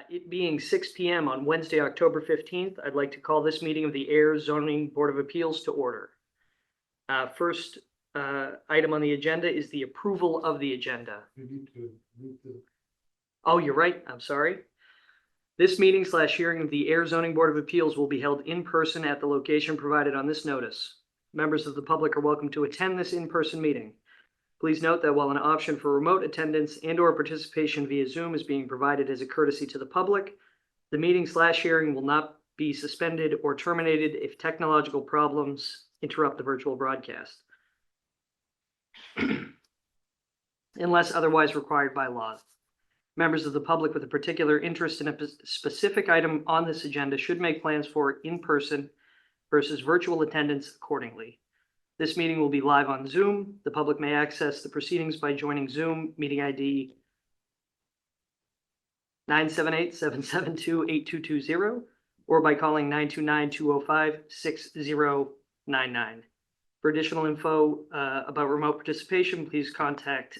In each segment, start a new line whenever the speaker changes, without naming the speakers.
It being 6 p.m. on Wednesday, October 15th, I'd like to call this meeting of the Ayer Zoning Board of Appeals to order. First item on the agenda is the approval of the agenda. Oh, you're right. I'm sorry. This meeting / hearing of the Ayer Zoning Board of Appeals will be held in person at the location provided on this notice. Members of the public are welcome to attend this in-person meeting. Please note that while an option for remote attendance and/or participation via Zoom is being provided as a courtesy to the public, the meeting / hearing will not be suspended or terminated if technological problems interrupt the virtual broadcast, unless otherwise required by law. Members of the public with a particular interest in a specific item on this agenda should make plans for in-person versus virtual attendance accordingly. This meeting will be live on Zoom. The public may access the proceedings by joining Zoom meeting ID 978-772-8220 or by calling 929-205-6099. For additional info about remote participation, please contact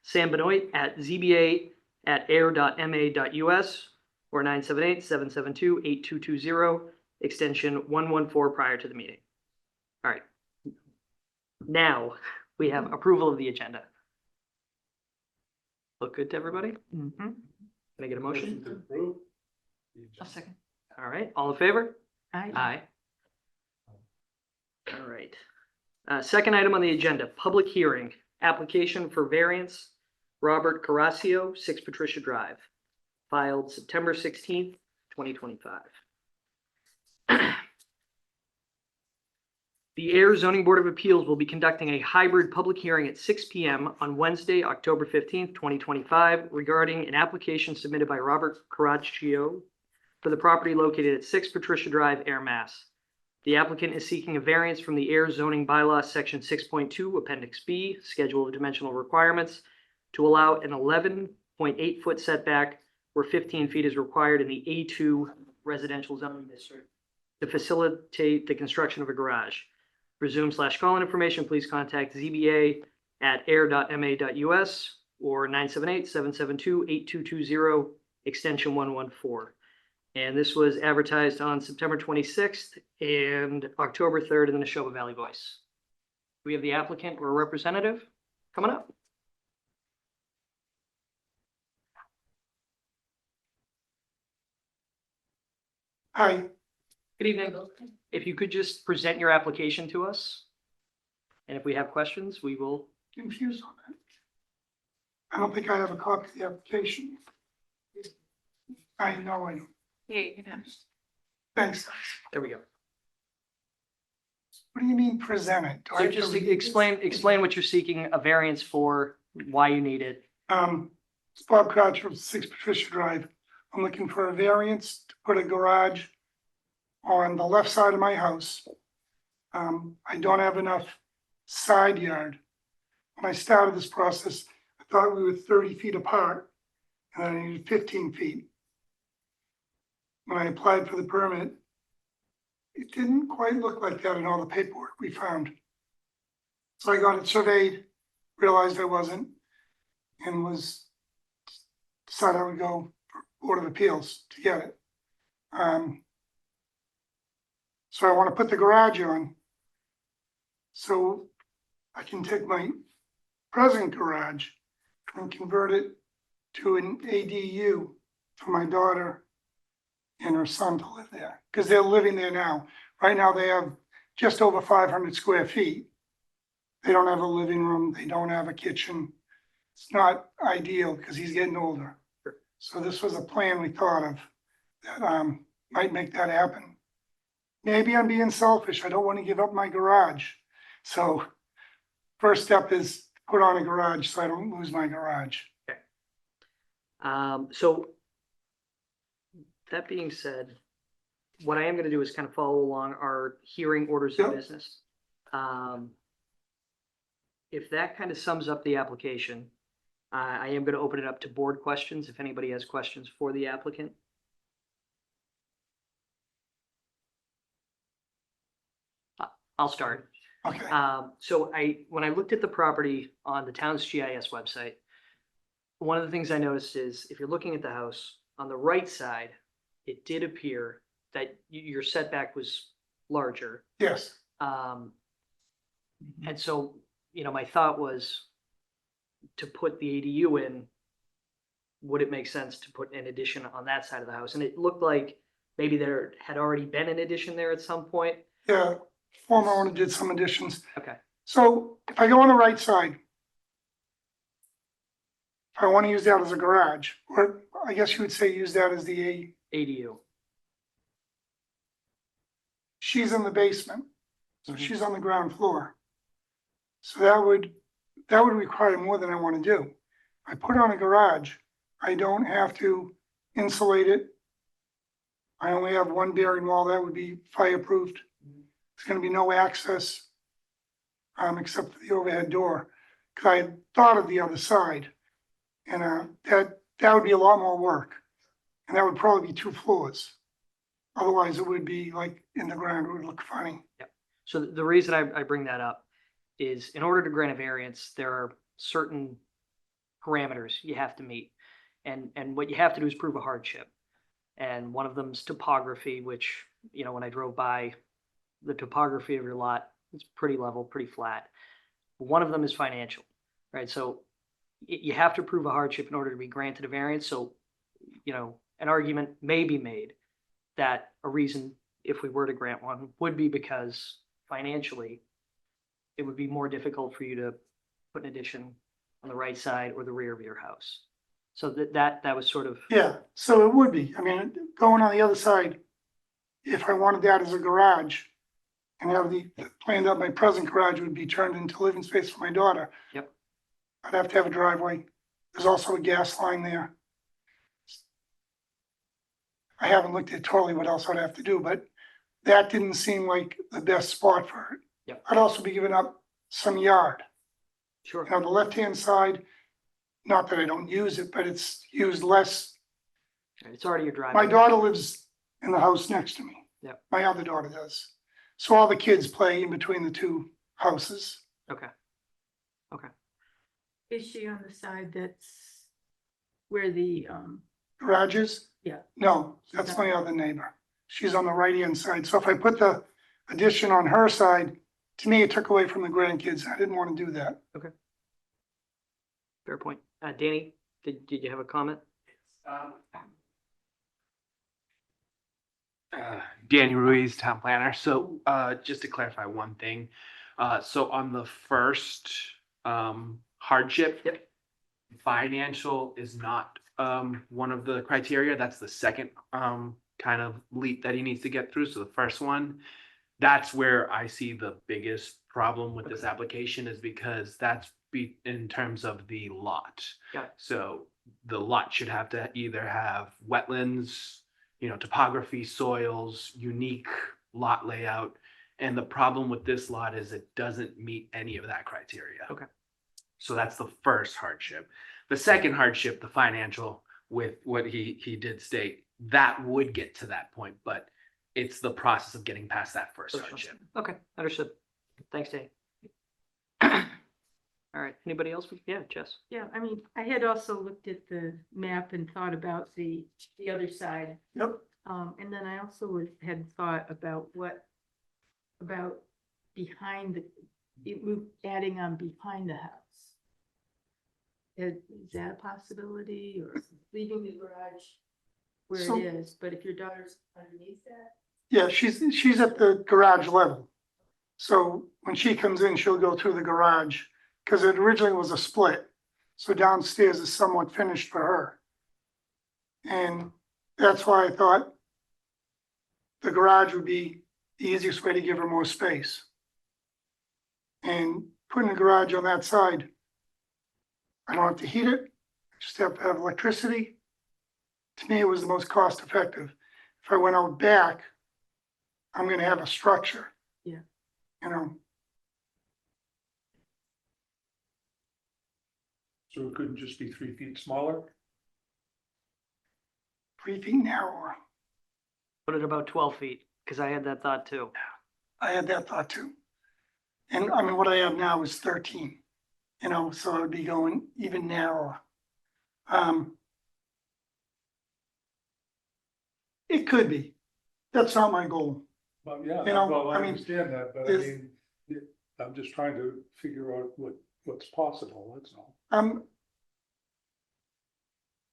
Sam Benoit at zba@ayer.ma.us or 978-772-8220, extension 114 prior to the meeting. All right. Now we have approval of the agenda. Look good to everybody? Mm-hmm. Can I get a motion?
To approve.
A second.
All right. All in favor?
Aye.
Aye. All right. Second item on the agenda, public hearing, application for variance, Robert Carrasio, 6 Patricia Drive, filed September 16th, 2025. The Ayer Zoning Board of Appeals will be conducting a hybrid public hearing at 6 p.m. on Wednesday, October 15th, 2025, regarding an application submitted by Robert Carrasio for the property located at 6 Patricia Drive, Ayer, Mass. The applicant is seeking a variance from the Ayer Zoning Bylaw, Section 6.2, Appendix B, Schedule of Dimensional Requirements, to allow an 11.8-foot setback where 15 feet is required in the A2 residential zoning district to facilitate the construction of a garage. For Zoom / call-in information, please contact zba@ayer.ma.us or 978-772-8220, extension 114. And this was advertised on September 26th and October 3rd in the Neshoba Valley Voice. We have the applicant or representative coming up.
Hi,
Good evening. If you could just present your application to us, and if we have questions, we will.
confused on that. I don't think I have a copy of the application. I know I don't.
Yeah, you can have.
Thanks.
There we go.
What do you mean present it? Do I
So
have to
just
read this?
explain what you're seeking a variance for, why you need it.
It's Bob Crouch from 6 Patricia Drive. I'm looking for a variance to put a garage on the left side of my house. I don't have enough side yard. When I started this process, I thought we were 30 feet apart and I needed 15 feet. When I applied for the permit, it didn't quite look like that in all the paperwork we found. So I got it surveyed, realized I wasn't, and decided I would go for Board of Appeals to get it. So I want to put the garage on so I can take my present garage and convert it to an ADU for my daughter and her son to live there, because they're living there now. Right now, they have just over 500 square feet. They don't have a living room. They don't have a kitchen. It's not ideal because he's getting older. So this was a plan we thought of that might make that happen. Maybe I'm being selfish. I don't want to give up my garage. So first step is put on a garage so I don't lose my garage.
Okay. So that being said, what I am going to do is kind of follow along our hearing orders of
Yep.
business. If that kind of sums up the application, I am going to open it up to board questions if anybody has questions for the applicant. I'll start.
Okay.
So when I looked at the property on the town's GIS website, one of the things I noticed is if you're looking at the house, on the right side, it did appear that your setback was larger.
Yes,
And so, my thought was to put the ADU in, would it make sense to put an addition on that side of the house? And it looked like maybe there had already been an addition there at some point.
yeah, former owner did some additions.
Okay,
So if I go on the right side, if I want to use that as a garage, or I guess you would say use that as the,
ADU.
she's in the basement, so
Mhm.
she's on the ground floor. So that would require more than I want to do. I put on a garage, I don't have to insulate it. I only have one bearing wall that would be fireproofed. There's gonna be no access, except for the overhead door, because I had thought of the other side. And, that would be a lot more work, and that would probably be 2 floors. Otherwise, it would be like in the ground, it would look funny.
So the reason I bring that up is in order to grant a variance, there are certain parameters you have to meet. And what you have to do is prove a hardship. And one of them is topography, which, when I drove by, the topography of your lot is pretty level, pretty flat. One of them is financial, right? So you have to prove a hardship in order to be granted a variance. So, an argument may be made that a reason, if we were to grant one, would be because financially, it would be more difficult for you to put an addition on the right side or the rear of your house. So that was sort of,
Yeah, so it would be, I mean, going on the other side, if I wanted that as a garage and have planned out my present garage would be turned into living space for my daughter.
Yep.
I'd have to have a driveway. There's also a gas line there. I haven't looked at totally what else I'd have to do, but that didn't seem like the best spot for it.
Yep.
I'd also be giving up some yard.
sure.
On the left-hand side, not that I don't use it, but it's used less.
It's already your driveway.
My daughter lives in the house next to me.
Yep.
My other daughter does. So all the kids play in between the two houses.
Okay. Okay.
Is she on the side that's where the,
Garages?
Yeah.
No, that's my other neighbor. She's on the right-hand side. So if I put the addition on her side, to me, it took away from the grandkids. I didn't want to do that.
Fair point. Danny, did you have a comment?
Danny Ruiz, town planner. So just to clarify one thing, so on the first hardship,
Yep.
financial is not one of the criteria. That's the second kind of leap that he needs to get through. So the first one, that's where I see the biggest problem with this application is because that's in terms of the lot.
Got it.
So the lot should have to either have wetlands, topography, soils, unique lot layout. And the problem with this lot is it doesn't meet any of that criteria.
Okay.
So that's the first hardship. The second hardship, the financial, with what he did state, that would get to that point, but it's the process of getting past that first hardship.
Okay, understood. Thanks, Danny. All right, anybody else? Yeah, Jess.
yeah, I mean, I had also looked at the map and thought about the other side.
Yep.
And then I also had thought about about behind adding on behind the house. Is that a possibility, or leaving the garage where
So-
it is, but if your daughter's underneath that?
Yeah, she's at the garage level. So when she comes in, she'll go through the garage, because it originally was a split. So downstairs is somewhat finished for her. And that's why I thought the garage would be the easiest way to give her more space. And putting a garage on that side, I don't have to heat it, I just have to have electricity. To me, it was the most cost effective. If I went out back, I'm gonna have a structure.
Yeah.
So it couldn't just be 3 feet smaller?
3 feet narrower.
Put it about 12 feet, because I had that thought too.
I had that thought too. And I mean, what I have now is 13, so I would be going even narrower. It could be. That's not my goal.
Well, yeah,
You know,
well, I
I mean,
understand that, but I
if-
mean, I'm just trying to figure out what's possible, that's all.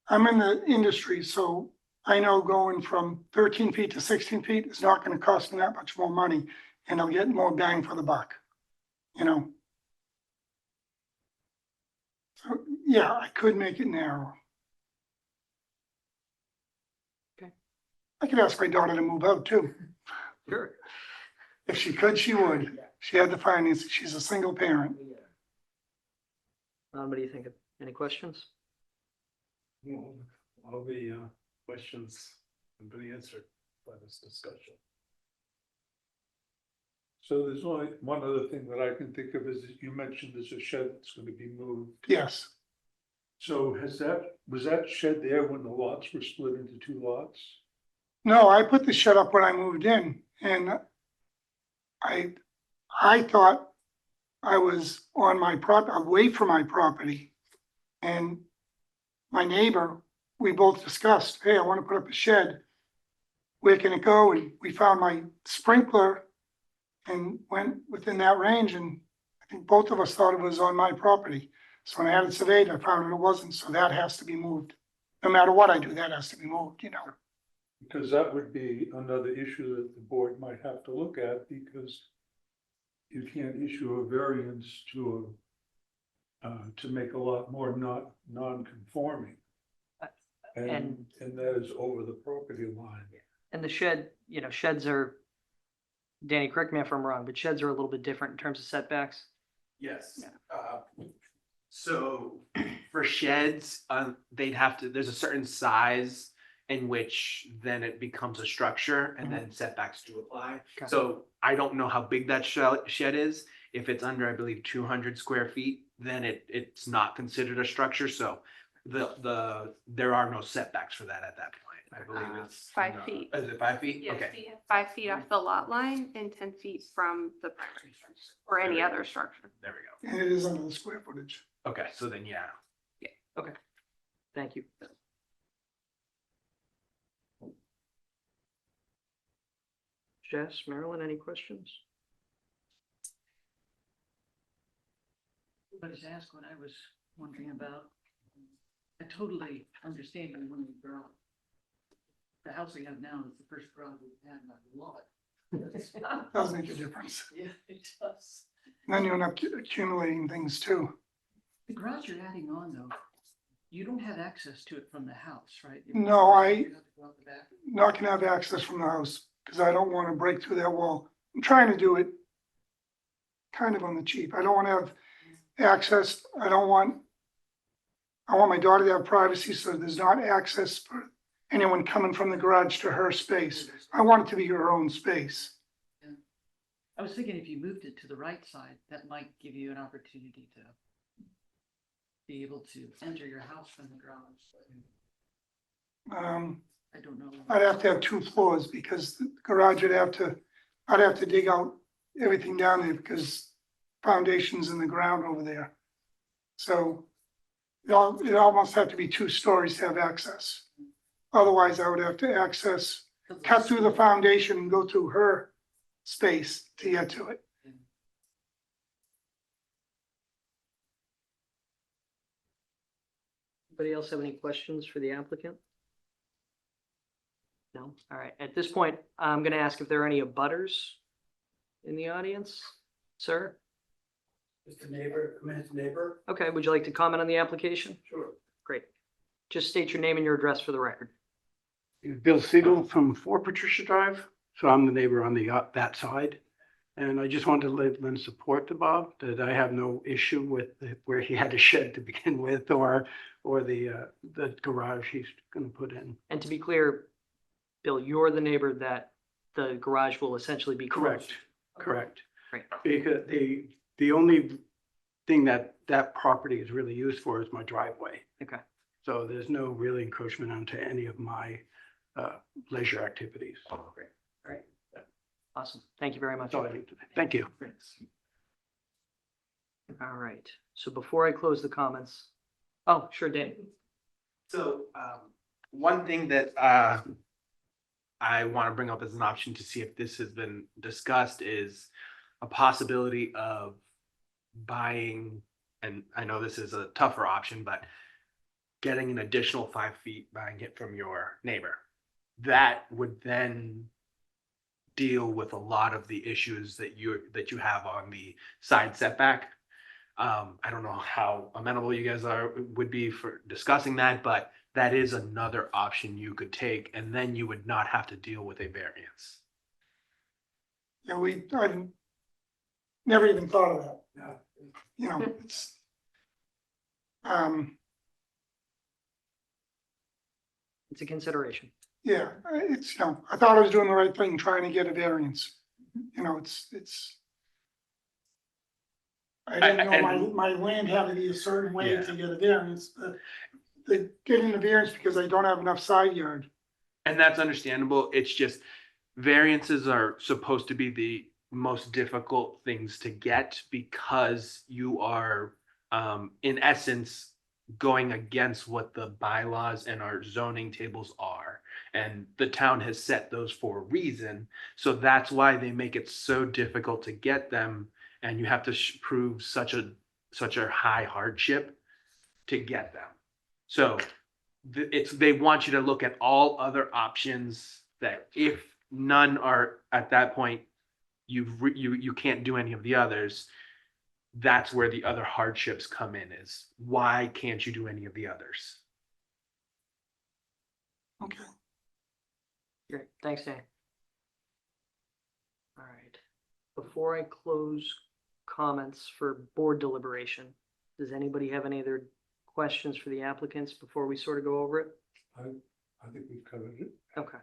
I'm in the industry, so I know going from 13 feet to 16 feet is not gonna cost me that much more money, and I'm getting more bang for the buck, you know? So, yeah, I could make it narrow.
Okay.
I could ask my daughter to move out too.
Sure.
If she could, she would. She had the finances. She's a single parent.
What do you think? Any questions?
All the questions have been answered by this discussion. So there's only one other thing that I can think of is that you mentioned there's a shed that's gonna be moved.
Yes.
So was that shed there when the lots were split into two lots?
No, I put the shed up when I moved in, and I thought I was on my away from my property. And my neighbor, we both discussed, hey, I want to put up a shed. Where can it go? And we found my sprinkler and went within that range, and I think both of us thought it was on my property. So when I had it surveyed, I found it wasn't, so that has to be moved. No matter what I do, that has to be moved, you know.
Because that would be another issue that the board might have to look at, because you can't issue a variance to make a lot more non-conforming. And that is over the property line.
And the shed, sheds are, Danny, correct me if I'm wrong, but sheds are a little bit different in terms of setbacks.
Yes. So for sheds, there's a certain size in which then it becomes a structure and then setbacks do apply.
Okay.
So I don't know how big that shed is. If it's under, I believe, 200 square feet, then it's not considered a structure. So there are no setbacks for that at that point. I believe it's
5 feet.
Is it 5 feet?
Yes,
Okay.
so you have 5 feet off the lot line and 10 feet from the primary structure or any other structure.
There we
And it is under the square footage.
go. Okay, so then, yeah.
Thank you. Jess, Marilyn, any questions?
I was asked what I was wondering about. I totally understand you when you grow up. The house we have now is the first garage we've had, and I love it.
Does make a difference.
Yeah, it does.
And then you end up accumulating things too.
The garage you're adding on though, you don't have access to it from the house, right?
No,
You have to go out the back.
Not gonna have access from the house, because I don't want to break through that wall. I'm trying to do it kind of on the cheap. I don't want to have access. I want my daughter to have privacy, so there's not access for anyone coming from the garage to her space. I want it to be her own space.
I was thinking if you moved it to the right side, that might give you an opportunity to be able to enter your house from the garage. I don't know.
I'd have to have 2 floors, because the garage I'd have to dig out everything down there, because foundation's in the ground over there. So it almost have to be 2 stories to have access. Otherwise, I would have to cut through the foundation and go through her space to get to it.
Anybody else have any questions for the applicant? No? All right. At this point, I'm going to ask if there are any abutters in the audience. Sir?
Mr. Neighbor, Mr. Neighbor?
Okay, would you like to comment on the application?
Sure.
Great. Just state your name and your address for the record.
Bill Siegel from 4 Patricia Drive, so I'm the neighbor on the, that side. And I just wanted to lend support to Bob, that I have no issue with where he had a shed to begin with, or the garage he's gonna put in.
And to be clear, Bill, you're the neighbor that the garage will essentially be closed.
Correct.
Great.
Because the only thing that property is really used for is my driveway.
Okay.
So there's no really encroachment onto any of my leisure activities.
Great. All right. Awesome. Thank you very much.
That's all I need to say. Thank you.
All right. So before I close the comments, oh, sure, Dan.
So, one thing that, I want to bring up as an option to see if this has been discussed is a possibility of buying, and I know this is a tougher option, but getting an additional 5 feet, buying it from your neighbor. That would then deal with a lot of the issues that you have on the side setback. I don't know how amenable you guys would be for discussing that, but that is another option you could take, and then you would not have to deal with a variance.
Yeah, I didn't, never even thought of that.
Yeah.
You know, it's,
It's a consideration.
yeah, it's, you know, I thought I was doing the right thing, trying to get a variance. You know, it's. I didn't know my land had to be a certain way
Yeah.
to get a variance, but the getting the variance because I don't have enough side yard.
And that's understandable. It's just variances are supposed to be the most difficult things to get because you are, in essence, going against what the bylaws and our zoning tables are. And the town has set those for a reason. So that's why they make it so difficult to get them. And you have to prove such a high hardship to get them. So they want you to look at all other options that if none are at that point, you can't do any of the others. That's where the other hardships come in, is why can't you do any of the others?
Okay.
Great, thanks, Dan. All right, before I close comments for board deliberation, does anybody have any other questions for the applicants before we sort of go over it?
I think we've covered it.
Okay.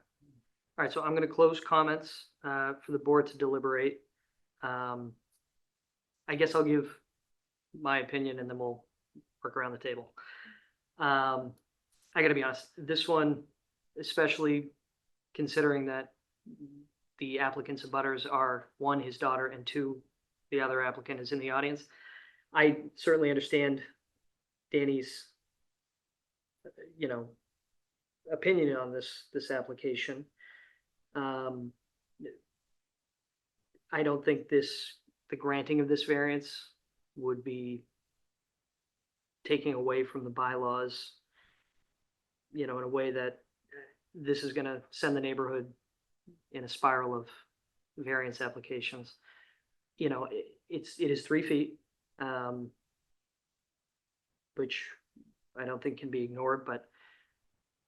All right, so I'm gonna close comments for the board to deliberate. I guess I'll give my opinion and then we'll work around the table. I gotta be honest, this one, especially considering that the applicants and butters are, one, his daughter, and two, the other applicant is in the audience. I certainly understand Danny's, you know, opinion on this application. I don't think the granting of this variance would be taking away from the bylaws, you know, in a way that this is gonna send the neighborhood in a spiral of variance applications. You know, it is 3 feet, which I don't think can be ignored, but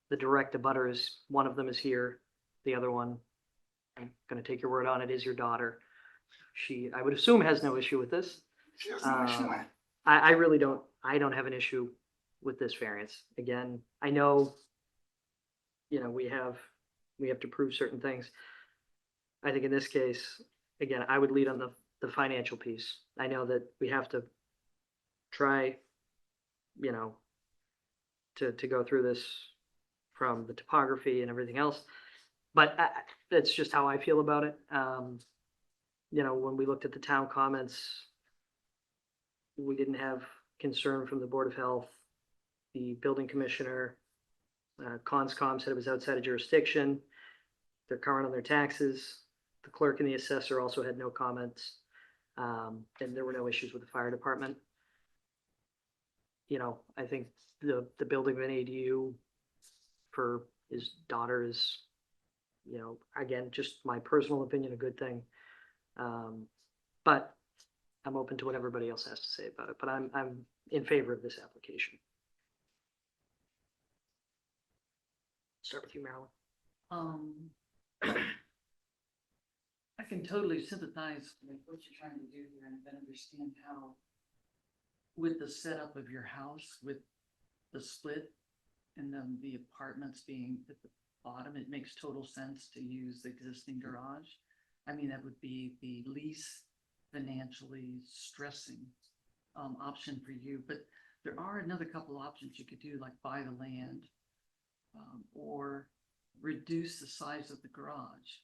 the direct abutter is, one of them is here, the other one, I'm gonna take your word on it, is your daughter. She, I would assume, has no issue with this.
She has no issue with it.
I really don't, I don't have an issue with this variance. Again, I know, you know, we have to prove certain things. I think in this case, again, I would lead on the financial piece. I know that we have to try, you know, to go through this from the topography and everything else. But that's just how I feel about it. You know, when we looked at the town comments, we didn't have concern from the Board of Health. The building commissioner, Conscom said it was outside of jurisdiction. They're current on their taxes. The clerk and the assessor also had no comments. And there were no issues with the fire department. You know, I think the building of an ADU for his daughter is, you know, again, just my personal opinion, a good thing. But I'm open to what everybody else has to say about it, but I'm in favor of this application. Start with you, Marilyn.
I can totally sympathize with what you're trying to do here and then understand how, with the setup of your house, with the split and then the apartments being at the bottom, it makes total sense to use the existing garage. I mean, that would be the least financially stressing option for you, but there are another couple options you could do, like buy the land or reduce the size of the garage.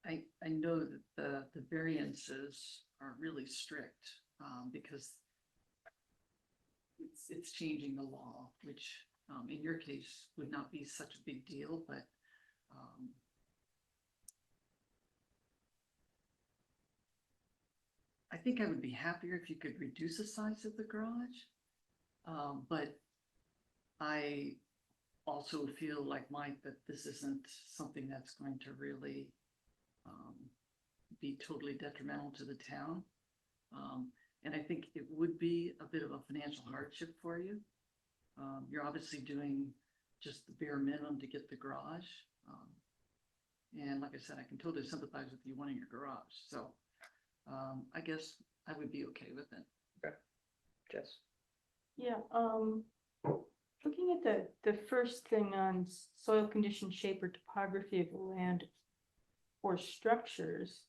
I know that the variances are really strict, because it's changing the law, which, in your case would not be such a big deal, but, I think I would be happier if you could reduce the size of the garage. But I also feel like Mike, that this isn't something that's going to really be totally detrimental to the town. And I think it would be a bit of a financial hardship for you. You're obviously doing just the bare minimum to get the garage. And like I said, I can totally sympathize with you wanting your garage, so I guess I would be okay with it.
Jess?
Yeah, looking at the first thing on soil condition, shape, or topography of the land or structures.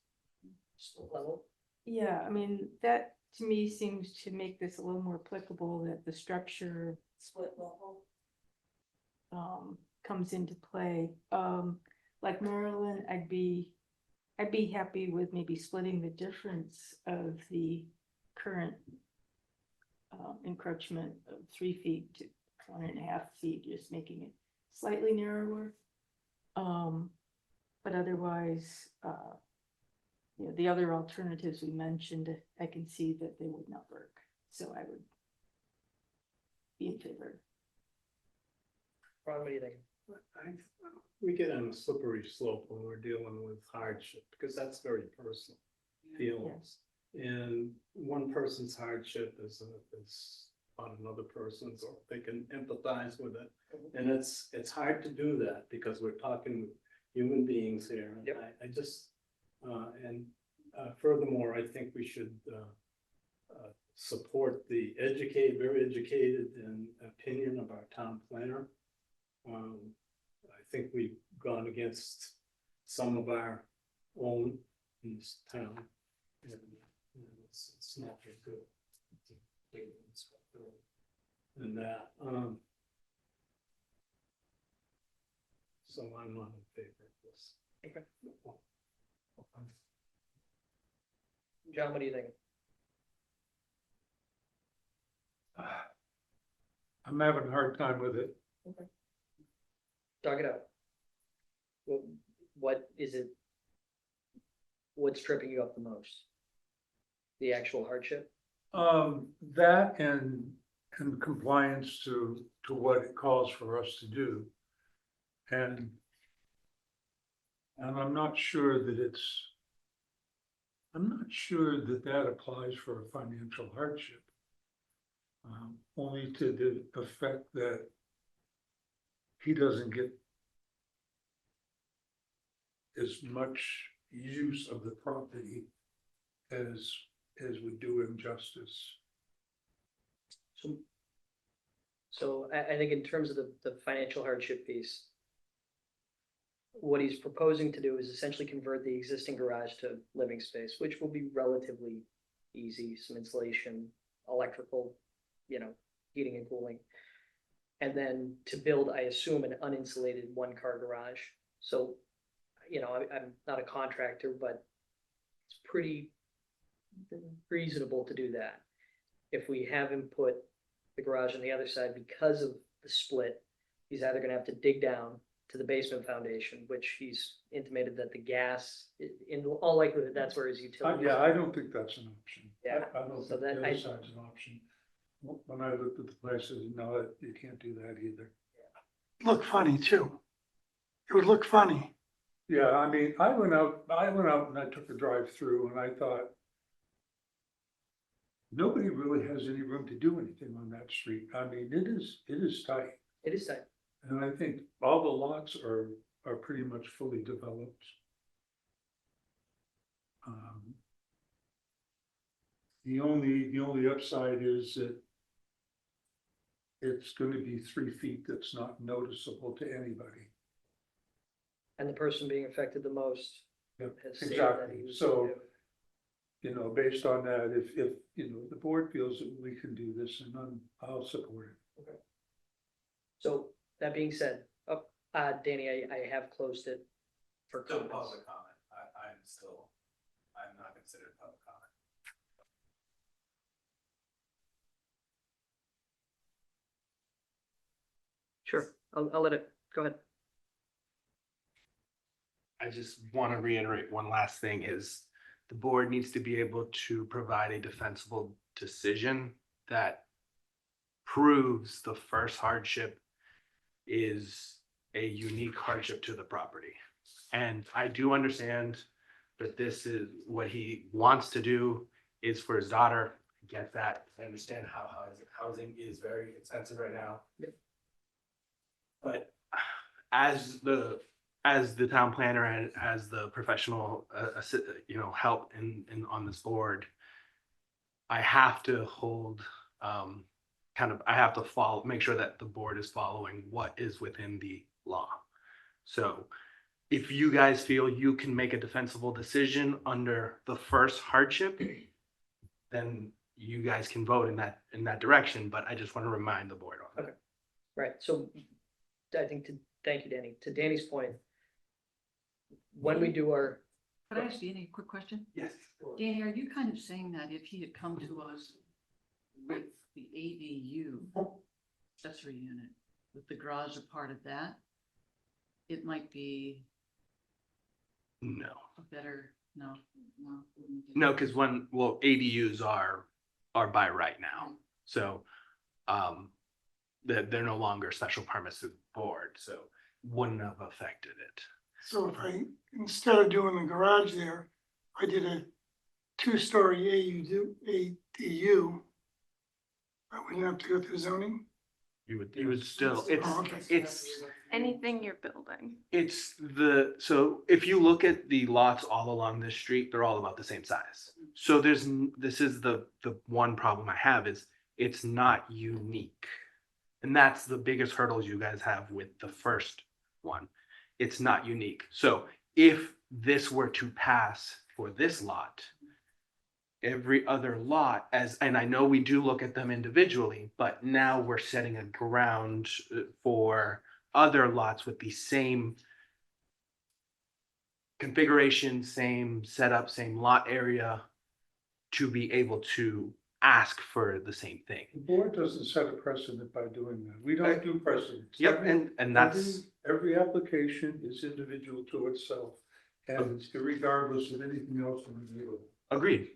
Split level?
Yeah, I mean, that to me seems to make this a little more applicable, that the structure split level comes into play. Like Maryland, I'd be happy with maybe splitting the difference of the current encroachment of 3 feet to 1.5 feet, just making it slightly narrower. But otherwise, you know, the other alternatives we mentioned, I can see that they would not work. So I would be in favor.
Ron, what do you think?
We get on a slippery slope when we're dealing with hardship, because that's very personal feelings. And one person's hardship is on another person's, or they can empathize with it. And it's hard to do that, because we're talking with human beings here. And
Yep.
I just, furthermore, I think we should support the very educated and opinion of our town planner. I think we've gone against some of our own in this town. And it's not very good. And that, so I'm not in favor of this.
Okay. John, what do you think?
I'm having a hard time with it.
Talk it out. What is it? What's tripping you up the most? The actual hardship?
That and compliance to what it calls for us to do. And I'm not sure that that applies for a financial hardship. Only to the effect that he doesn't get as much use of the property as would do him justice.
So I think in terms of the financial hardship piece, what he's proposing to do is essentially convert the existing garage to living space, which will be relatively easy, some insulation, electrical, heating and cooling. And then to build, I assume, an uninsulated 1-car garage. So, I'm not a contractor, but it's pretty reasonable to do that. If we have him put the garage on the other side, because of the split, he's either gonna have to dig down to the basement foundation, which he's intimated that the gas, in all likelihood, that's where his utilities.
Yeah, I don't think that's an option.
Yeah,
I don't
so
think the
then
other side's an option. When I looked at the places, no, you can't do that either.
Look funny too. It would look funny.
Yeah, I mean, I went out and I took a drive through and I thought, nobody really has any room to do anything on that street. I mean, it is tight.
it is tight.
And I think all the lots are pretty much fully developed. The only upside is that it's going to be 3 feet that's not noticeable to anybody.
And the person being affected the most
Yep,
has stated that
exactly.
he was.
So, based on that, if the board feels that we can do this, and I'll support it.
So that being said, Danny, I have closed it for comments.
comment.
I'm not considered public comment.
Sure, I'll let it, go ahead.
I just want to reiterate one last thing is the board needs to be able to provide a defensible decision that proves the first hardship is a unique hardship to the property. And I do understand that this is what he wants to do is for his daughter. I get that. I understand how housing is very expensive right now. But as the town planner and as the professional, help in on this board, I have to hold, I have to follow, make sure that the board is following what is within the law. So if you guys feel you can make a defensible decision under the first hardship, then you guys can vote in that direction, but I just want to remind the board on that.
Right, so I think thank you, Danny. To Danny's point, when we do our,
Could I ask Danny a quick question?
Yes.
Danny, are you kind of saying that if he had come to us with the ADU accessory unit, with the garage a part of that, it might be
No.
a better, no.
No, because ADUs are by right now. So they're no longer special permits to the board, so wouldn't have affected it.
So if instead of doing the garage there, I did a 2-story ADU, I wouldn't have to go through zoning?
You would still,
Oh, okay.
Anything you're building.
So if you look at the lots all along this street, they're all about the same size. So this is the one problem I have is it's not unique. And that's the biggest hurdles you guys have with the first one. It's not unique. So if this were to pass for this lot, every other lot and I know we do look at them individually, but now we're setting a ground for other lots with the same configuration, same setup, same lot area to be able to ask for the same thing.
The board doesn't set a precedent by doing that. We don't do precedents.
Yep, and that's
Every application is individual to itself, and it's regardless of anything else in the middle.
agreed.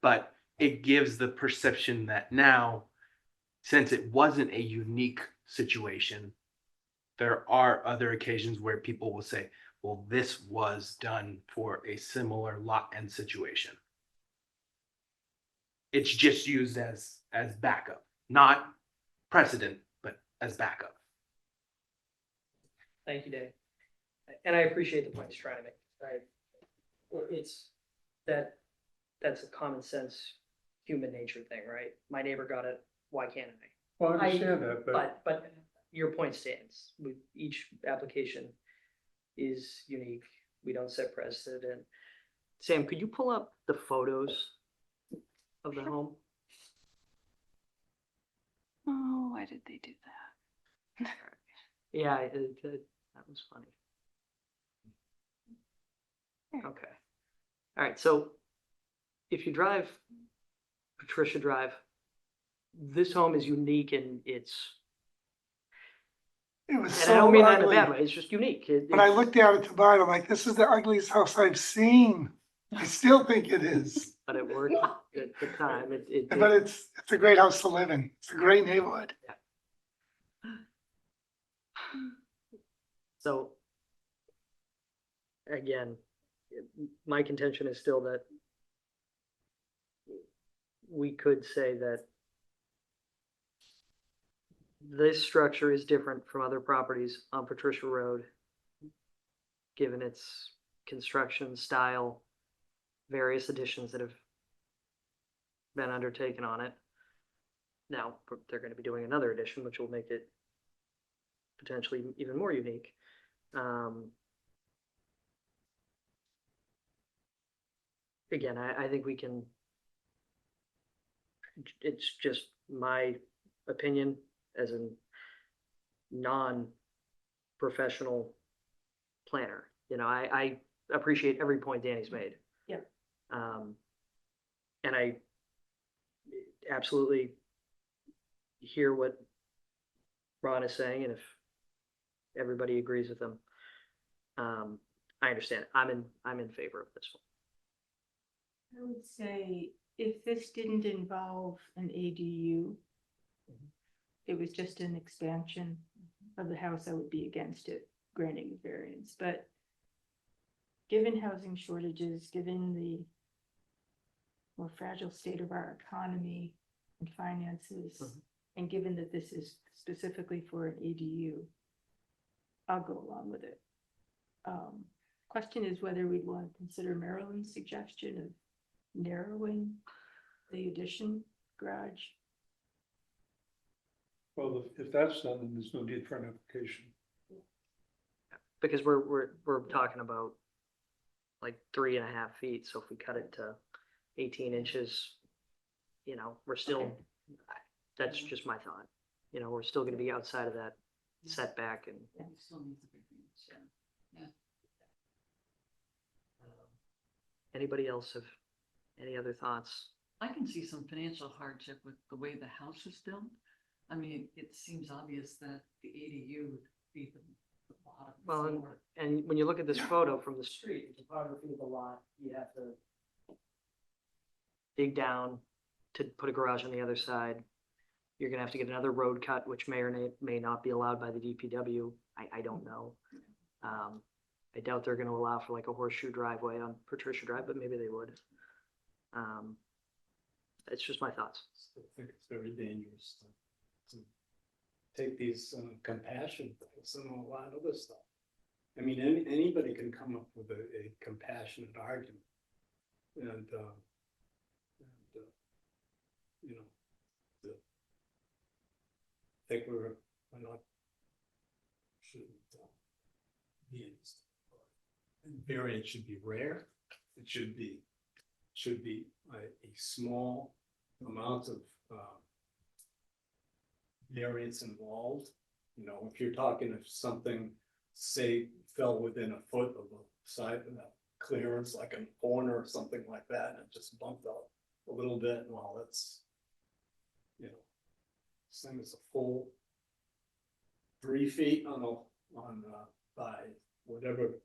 But it gives the perception that now, since it wasn't a unique situation, there are other occasions where people will say, well, this was done for a similar lot and situation. It's just used as backup, not precedent, but as backup.
thank you, Danny. And I appreciate the point he's trying to make, right? It's that's a common sense, human nature thing, right? My neighbor got it, why can't I?
Well, I understand that,
But your point stands. Each application is unique. We don't set precedent. Sam, could you pull up the photos of the home?
Oh, why did they do that?
Yeah, that was funny. Okay. All right, so if you drive Patricia Drive, this home is unique in its,
It was
and I
so
don't mean that in a
ugly.
bad way, it's just unique.
When I looked at it tonight, I'm like, this is the ugliest house I've seen. I still think it is,
But it worked at the time. It
but it's a great house to live in. It's a great neighborhood.
So again, my contention is still that we could say that this structure is different from other properties on Patricia Road, given its construction style, various additions that have been undertaken on it. Now, they're going to be doing another addition, which will make it potentially even more unique. Again, I think we can, it's just my opinion as a non-professional planner. You know, I appreciate every point Danny's made.
Yep.
And I absolutely hear what Ron is saying, and if everybody agrees with him, I understand. I'm in favor of this one.
I would say if this didn't involve an ADU, it was just an expansion of the house, I would be against it, granting the variance, but given housing shortages, given the more fragile state of our economy and finances, and given that this is specifically for an ADU, I'll go along with it. Question is whether we'd want to consider Maryland's suggestion of narrowing the addition garage.
Well, if that's done, then there's no need for an application.
Because we're talking about like 3.5 feet, so if we cut it to 18 inches, we're still, that's just my thought. We're still gonna be outside of that setback and.
It still needs a big range, yeah.
Anybody else have any other thoughts?
I can see some financial hardship with the way the house is built. I mean, it seems obvious that the ADU would be the bottom
Well,
floor.
and when you look at this photo from the street, the topography of the lot, you have to dig down to put a garage on the other side. You're gonna have to get another road cut, which may or may not be allowed by the DPW. I don't know. I doubt they're gonna allow for like a horseshoe driveway on Patricia Drive, but maybe they would. It's just my thoughts.
I think it's very dangerous to take these compassion things and a lot of this stuff. I mean, anybody can come up with a compassionate argument. And I think we're not, shouldn't be in this. And variance should be rare. It should be a small amount of variance involved. If you're talking if something, say, fell within a foot of a side of that clearance, like a corner or something like that, and it just bumped out a little bit, well, that's, this thing is a full 3 feet by whatever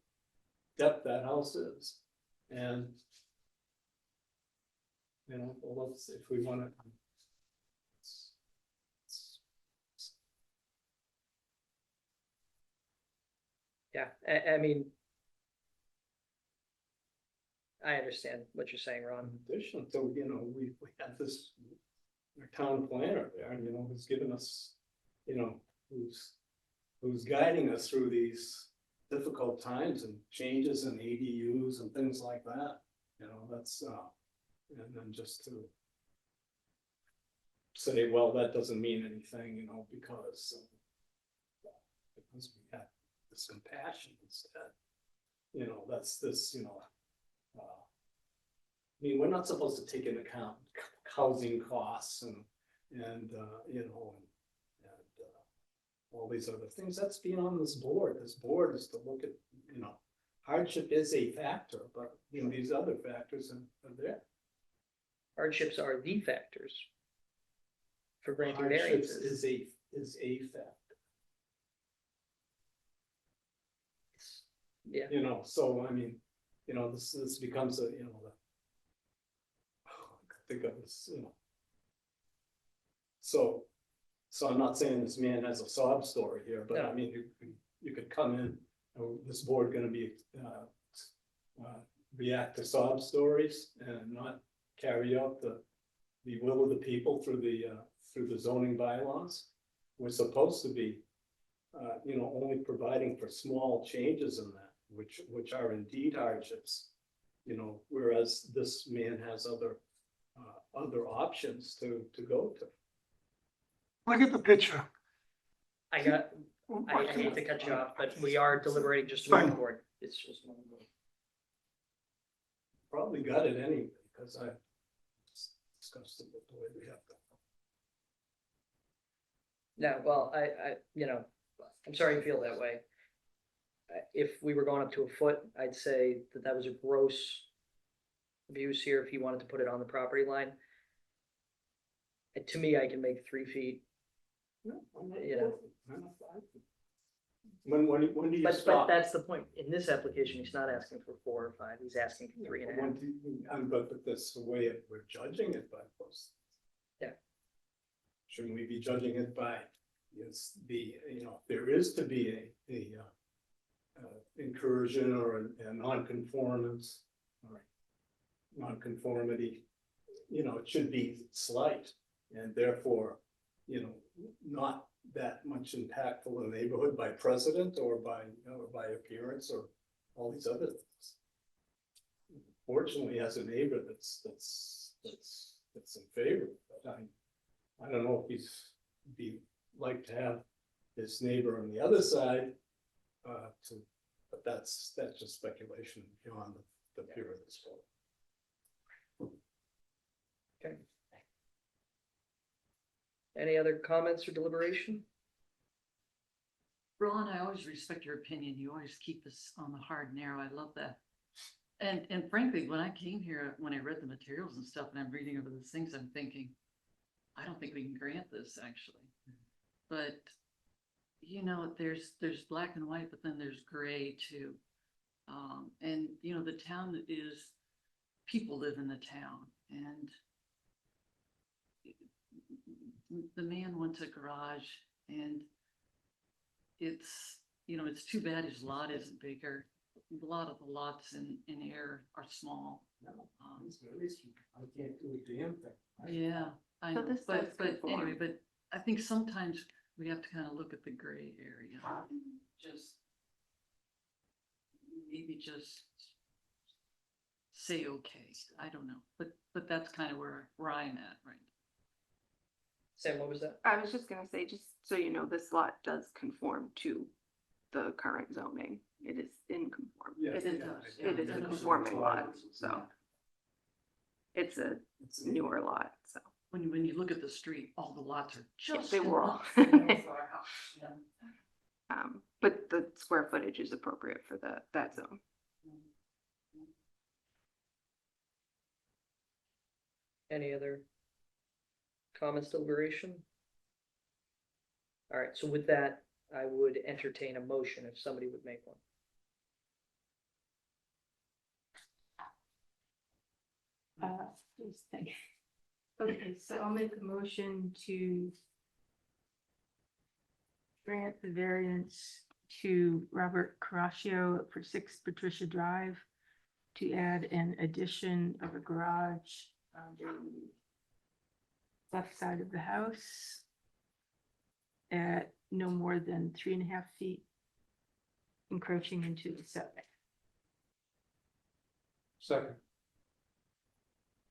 depth that house is. And well, let's, if we want to.
Yeah, I mean, I understand what you're saying, Ron.
In addition to, we had this, our town planner there, who's given us, who's guiding us through these difficult times and changes in ADUs and things like that. That's, and then just to say, well, that doesn't mean anything, because we have this compassion instead. That's this, I mean, we're not supposed to take into account housing costs and all these other things. That's beyond this board. This board is to look at, hardship is a factor, but these other factors are there.
Hardships are the factors for granting
Hardships
variances.
is a factor.
Yeah.
So I mean, this becomes a, think of this, So I'm not saying this man has a sob story here, but
No.
I mean, you could come in, this board gonna be, react to sob stories and not carry out the will of the people through the zoning bylaws. We're supposed to be, only providing for small changes in that, which are indeed hardships. Whereas this man has other options to go to.
Look at the picture.
I hate to cut you off, but we are deliberating just to move
Fine.
forward. It's just.
Probably got it anyway, because I discussed it the way we have to.
No, well, I'm sorry you feel that way. if we were going up to a foot, I'd say that that was a gross abuse here if you wanted to put it on the property line. And to me, I can make 3 feet. Yeah.
When do you
But
stop?
that's the point. In this application, he's not asking for 4 or 5. He's asking for 3.5.
When do you- But that's the way we're judging it by post.
Yeah.
Shouldn't we be judging it by, yes, if there is to be a incursion or a non-conformance or non-conformity, it should be slight and therefore, not that much impactful in the neighborhood by precedent or by appearance or all these other things. Fortunately, as a neighbor that's in favor, but I don't know if be like to have his neighbor on the other side, but that's just speculation beyond the peer of this board.
Okay. Any other comments or deliberation?
Ron, I always respect your opinion. You always keep us on the hard and narrow. I love that. And frankly, when I came here, when I read the materials and stuff, and I'm reading over those things, I'm thinking, I don't think we can grant this actually. But there's black and white, but then there's gray too. And the town is, people live in the town, and the man wants a garage, and it's too bad his lot isn't bigger. A lot of the lots in Ayer are small.
I can't do a damn thing.
Yeah, I
So
know,
this does
but anyway,
conform.
but I think sometimes we have to kind of look at the gray area. Just maybe just say okay. I don't know, but that's kind of where I'm at right now.
Sam, what was that?
I was just gonna say, just so you know, this lot does conform to the current zoning. It is in conform.
Yes,
It is,
yeah,
it is a conforming lot, so it's a newer lot, so.
When you look at the street, all the lots are just.
they were all.
enough for our house, yeah.
But the square footage is appropriate for that zone.
Any other comments, deliberation? All right, so with that, I would entertain a motion if somebody would make one.
Just think. Okay, so I'll make a motion to grant the variance to Robert Caraccio for 6 Patricia Drive to add an addition of a garage on the left side of the house at no more than 3.5 feet encroaching into the setback.
Second.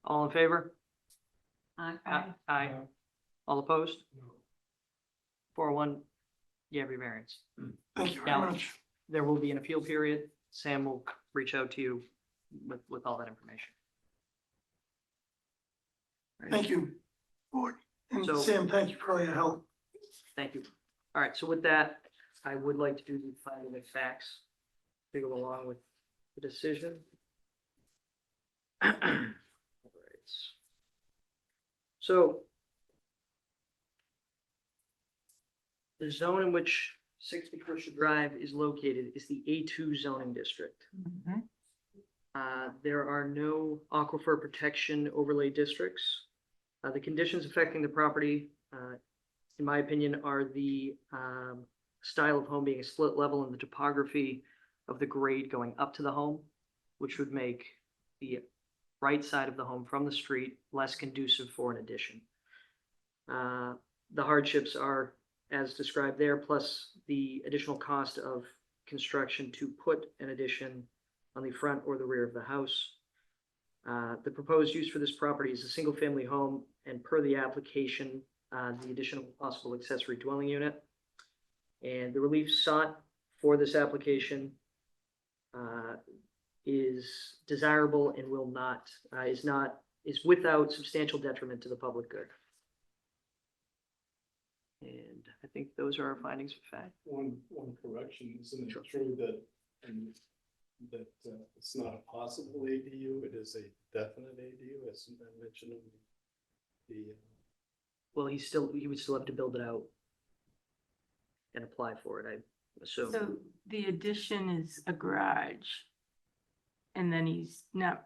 All in favor?
Aye.
Aye. All opposed? 4-1, you have your variance.
Thank you very
Now,
much.
there will be an appeal period. Sam will reach out to you with all that information.
Thank you, board. And
So-
Sam, thank you for all your help.
Thank you. All right, so with that, I would like to do the finding of facts to go along with the decision. All right. So the zone in which 6 Patricia Drive is located is the A2 zoning district. There are no aquifer protection overlay districts. The conditions affecting the property, in my opinion, are the style of home being a split level and the topography of the grade going up to the home, which would make the right side of the home from the street less conducive for an addition. The hardships are as described there, plus the additional cost of construction to put an addition on the front or the rear of the house. The proposed use for this property is a single-family home, and per the application, the additional possible accessory dwelling unit. And the relief sought for this application is desirable and will not, is without substantial detriment to the public good. And I think those are our findings of fact.
One correction, isn't it true that, that it's not a possible ADU, it is a definite ADU, as I mentioned in the,
Well, he would still have to build it out and apply for it, I assume.
So the addition is a garage. And then he's not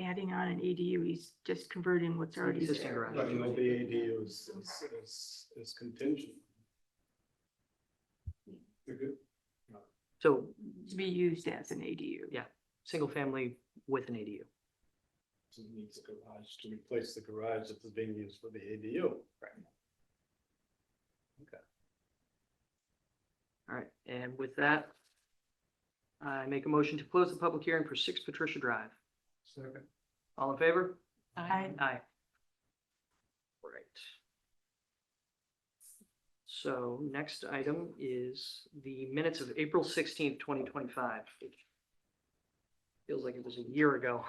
adding on an ADU, he's just converting what's already
Existing
there.
garage.
right, you know, the ADU is contingent. You're good?
So,
To be used as an ADU.
yeah, single family with an ADU.
So it needs a garage to replace the garage that's being used for the ADU.
All right, and with that, I make a motion to close the public hearing for 6 Patricia Drive.
Second.
All in favor?
I,
Aye. Right. So next item is the minutes of April 16th, 2025. Feels like it was a year ago.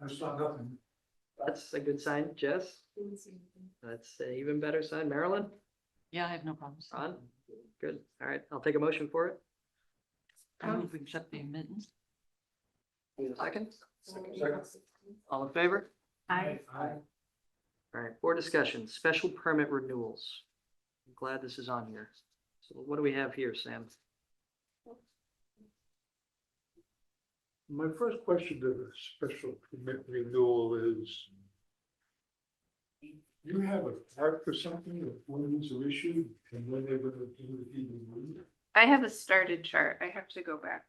I saw nothing.
That's a good sign. Jess? That's an even better sign. Marilyn?
Yeah, I have no problems.
Ron? Good. All right, I'll take a motion for it.
I move we accept the admittance.
Need a second?
Second.
All in favor?
I,
All right, board discussion, special permit renewals. I'm glad this is on here. So what do we have here, Sam?
My first question to the special permit renewal is, you have a chart for something of when these are issued and when they're gonna do the deed?
I have a started chart. I have to go back.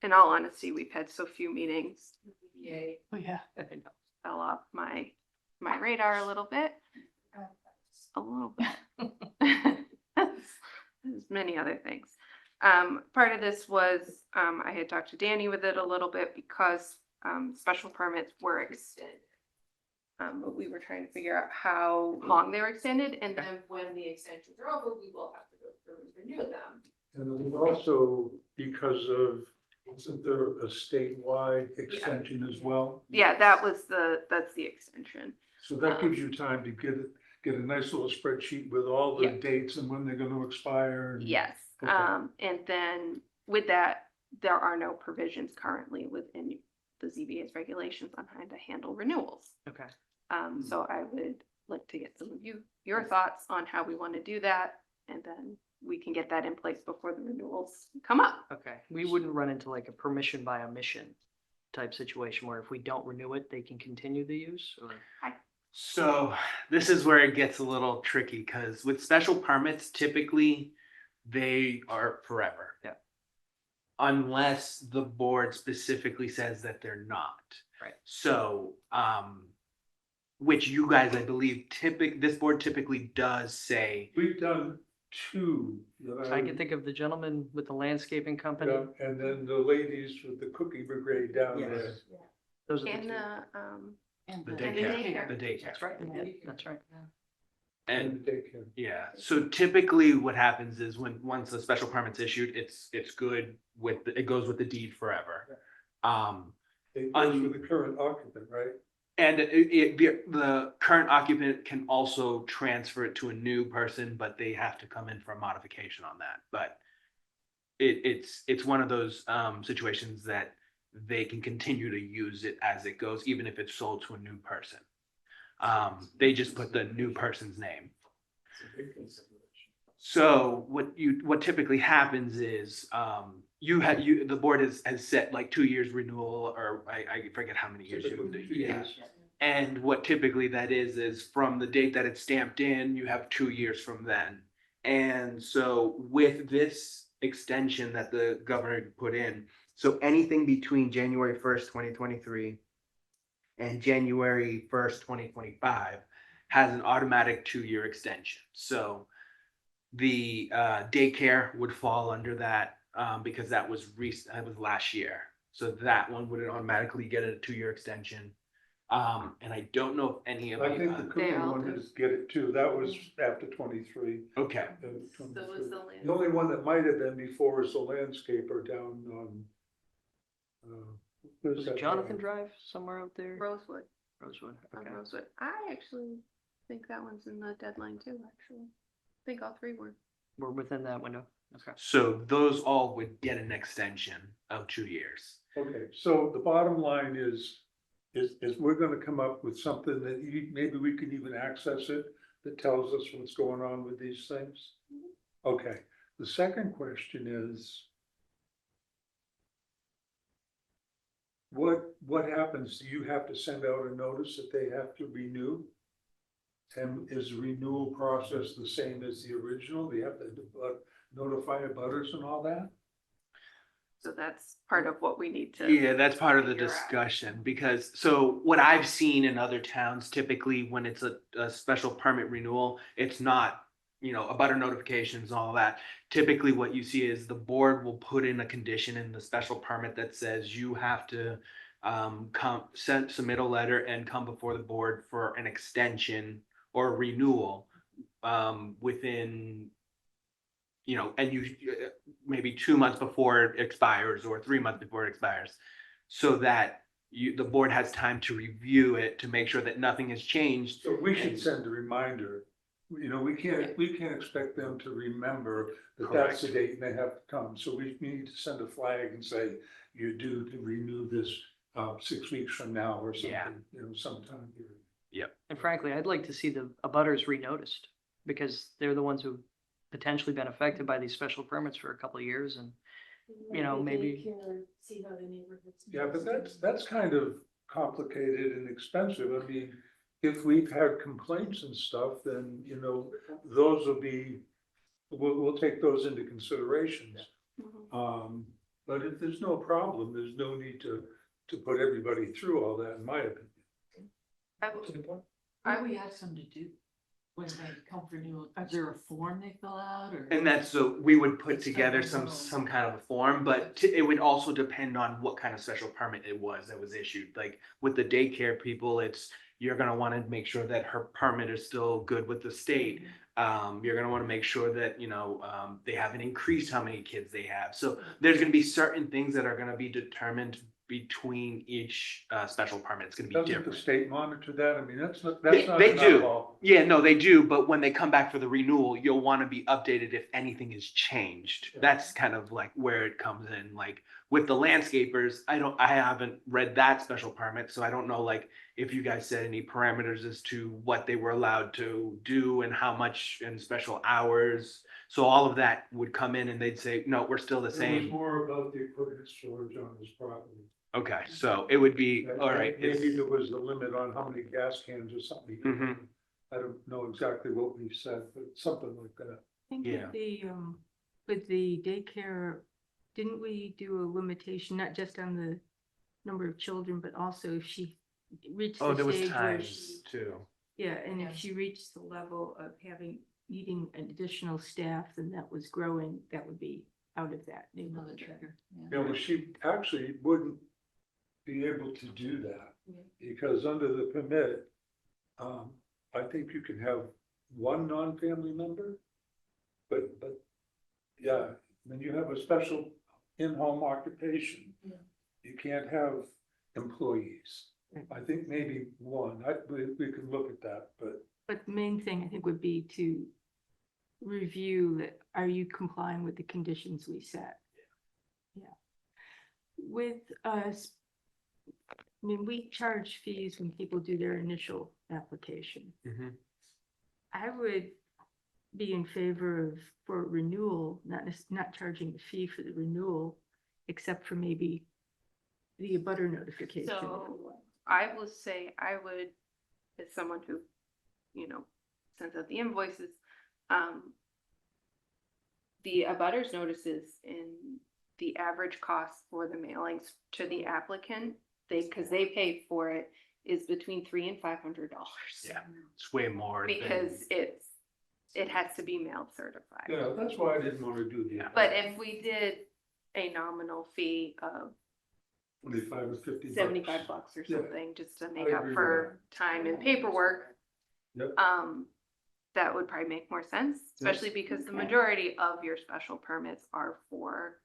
In all honesty, we've had so few meetings. Yay.
oh yeah.
I know.
Fell off my radar a little bit. A little bit. There's many other things. Part of this was, I had talked to Danny with it a little bit because, special permits were extended. But we were trying to figure out how long they were extended, and then when the extensions are over, we will have to go through and renew them.
And then also because of, isn't there a statewide extension as well?
Yeah, that's the extension.
So that gives you time to get a nice little spreadsheet with all the
Yeah.
dates and when they're gonna expire. and-
Yes,
Okay.
and then with that, there are no provisions currently within the ZBA's regulations on how to handle renewals.
Okay.
So I would like to get some of your thoughts on how we want to do that, and then we can get that in place before the renewals come up.
Okay, we wouldn't run into like a permission by omission type situation where if we don't renew it, they can continue the use or?
So this is where it gets a little tricky because with special permits, typically they are forever.
Yeah.
Unless the board specifically says that they're not.
Right.
So, which you guys, I believe, this board typically does say,
We've done two. that
I can think of the gentleman with the landscaping company.
Yeah, and then the ladies with the cookie brigade down
Yes.
there.
Those are the
And
two.
And
the
the
daycare, the daycare.
That's right, yeah, that's right.
And
the daycare.
yeah, so typically what happens is once a special permit's issued, it's good with, it goes with the deed forever.
They go for the current occupant, right?
And the current occupant can also transfer it to a new person, but they have to come in for a modification on that. But it's one of those situations that they can continue to use it as it goes, even if it's sold to a new person. They just put the new person's name.
It's a big consideration.
So what typically happens is the board has set like 2 years renewal, or I forget how many years.
Typically 2
Yeah.
years.
And what typically that is from the date that it's stamped in, you have 2 years from then. And so with this extension that the governor put in, so anything between January 1st, 2023 and January 1st, 2025 has an automatic 2-year extension. So the daycare would fall under that because that was last year. So that one would automatically get a 2-year extension. And I don't know if any of
I think the
you.
cookie
all
one
do.
is get it too. That was after 23.
Okay.
The only one that might have been before is the landscaper down on. where's
Was
that
it Jonathan
drive?
Drive somewhere out there?
Rosewood,
Rosewood,
on
okay.
Rosewood. I actually think that one's in the deadline too, actually. I think all three were.
We're within that window. Okay.
So those all would get an extension of 2 years.
Okay, so the bottom line is we're gonna come up with something that maybe we can even access it, that tells us what's going on with these things? Okay, the second question is, what happens? Do you have to send out a notice that they have to renew? And is the renewal process the same as the original? Do you have to notify abutters and all that?
So that's part of what we need to.
Yeah, that's part of the
figure out.
discussion, because so what I've seen in other towns, typically when it's a special permit renewal, it's not, you know, a butter notifications and all that. Typically what you see is the board will put in a condition in the special permit that says you have to submit a letter and come before the board for an extension or a renewal within, you know, and you maybe 2 months before it expires or 3 months before it expires, so that the board has time to review it to make sure that nothing has changed.
So we should send a reminder. You know, we can't expect them to remember that that's the date and they have to come. So we need to send a flag and say, you're due to renew this 6 weeks from now or something,
Yeah.
you know, sometime here.
And frankly, I'd like to see the abutters renoticed, because they're the ones who've potentially been affected by these special permits for a couple of years, and you know, maybe.
See how the neighborhoods.
Yeah, but that's kind of complicated and expensive. I mean, if we've had complaints and stuff, then, you know, those will be, we'll take those into considerations.
Mhm.
But if there's no problem, there's no need to put everybody through all that, in my opinion.
What do we ask them to do when they come for new? Is there a form they fill out or?
And that's, so we would put
It's
together
kind of
some kind of a form, but it would also depend on what kind of special permit it was that was issued. Like with the daycare people, you're gonna wanna make sure that her permit is still good with the state. You're gonna wanna make sure that, you know, they haven't increased how many kids they have. So there's gonna be certain things that are gonna be determined between each special permit. It's gonna be
Doesn't the
different.
state monitor that? I mean, that's not
They
an
do.
eyeball.
Yeah, no, they do, but when they come back for the renewal, you'll want to be updated if anything has changed. That's kind of like where it comes in. Like with the landscapers, I haven't read that special permit, so I don't know like if you guys set any parameters as to what they were allowed to do and how much in special hours. So all of that would come in and they'd say, no, we're still the
It was
same.
more about the equipment storage on this property.
Okay, so it would be, all right.
Maybe there was a limit on how many gas cans or something.
Mhm.
I don't know exactly what we said, but something like that.
I think
Yeah.
with the daycare, didn't we do a limitation, not just on the number of children, but also if she reached
Oh,
the
there was
stage where
times
she,
too.
yeah, and if
Yes.
she reached the level of needing additional staff, then that was growing, that would be out of that
Another
neighborhood.
trigger. Yeah.
You know, she actually wouldn't be able to do that
Yeah.
because under the permit, I think you can have one non-family member. But yeah, when you have a special in-home occupation,
Yeah.
you can't have employees. I think maybe one, we could look at that, but
But the main thing I think would be to review that, are you complying with the conditions we set? Yeah. With us, I mean, we charge fees when people do their initial application.
Mhm.
I would be in favor of, for renewal, not charging a fee for the renewal, except for maybe the abutter notification.
So I will say I would, as someone who, you know, sends out the invoices, the abutters notices in the average cost for the mailings to the applicant, cause they pay for it, is between $300 and $500.
Yeah, it's way more. than-
Because it has to be mail certified.
yeah, that's why I didn't want to do the.
But if we did a nominal fee of
25 or 50 bucks.
$75 or
Yeah.
something, just to
I
make up
agree with
for time and paperwork.
Yep.
That would probably make more sense, especially because the majority of your special permits are for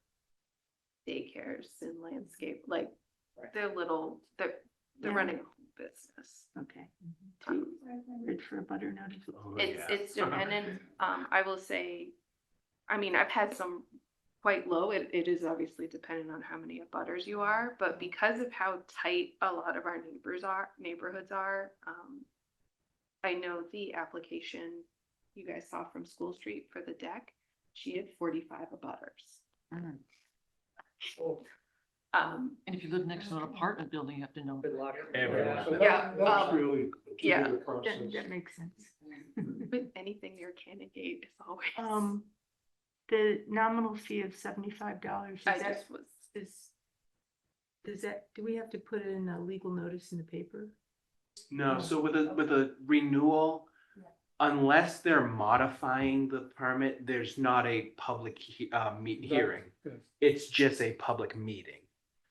daycares and landscape, like, they're little, they're
Yeah.
running a business.
Okay. 2,500 for a butter notice.
Oh,
It's dependent, I will say, I mean, I've had some quite low. It is obviously dependent on how many abutters you are, but because of how tight a lot of our neighborhoods are, I know the application you guys saw from School Street for the deck, she had 45 abutters.
Mhm.
And
And if you live next to an apartment building, you have to know.
Good luck.
Everyone.
So
Yeah,
that's really to
yeah.
do the process.
That makes sense.
with anything near Canongate is always.
The nominal fee of $75,
I
is that,
just was,
does that, do we have to put in a legal notice in the paper?
No, so with a renewal, unless they're modifying the permit, there's not a public hearing.
Yeah.
It's just a public meeting.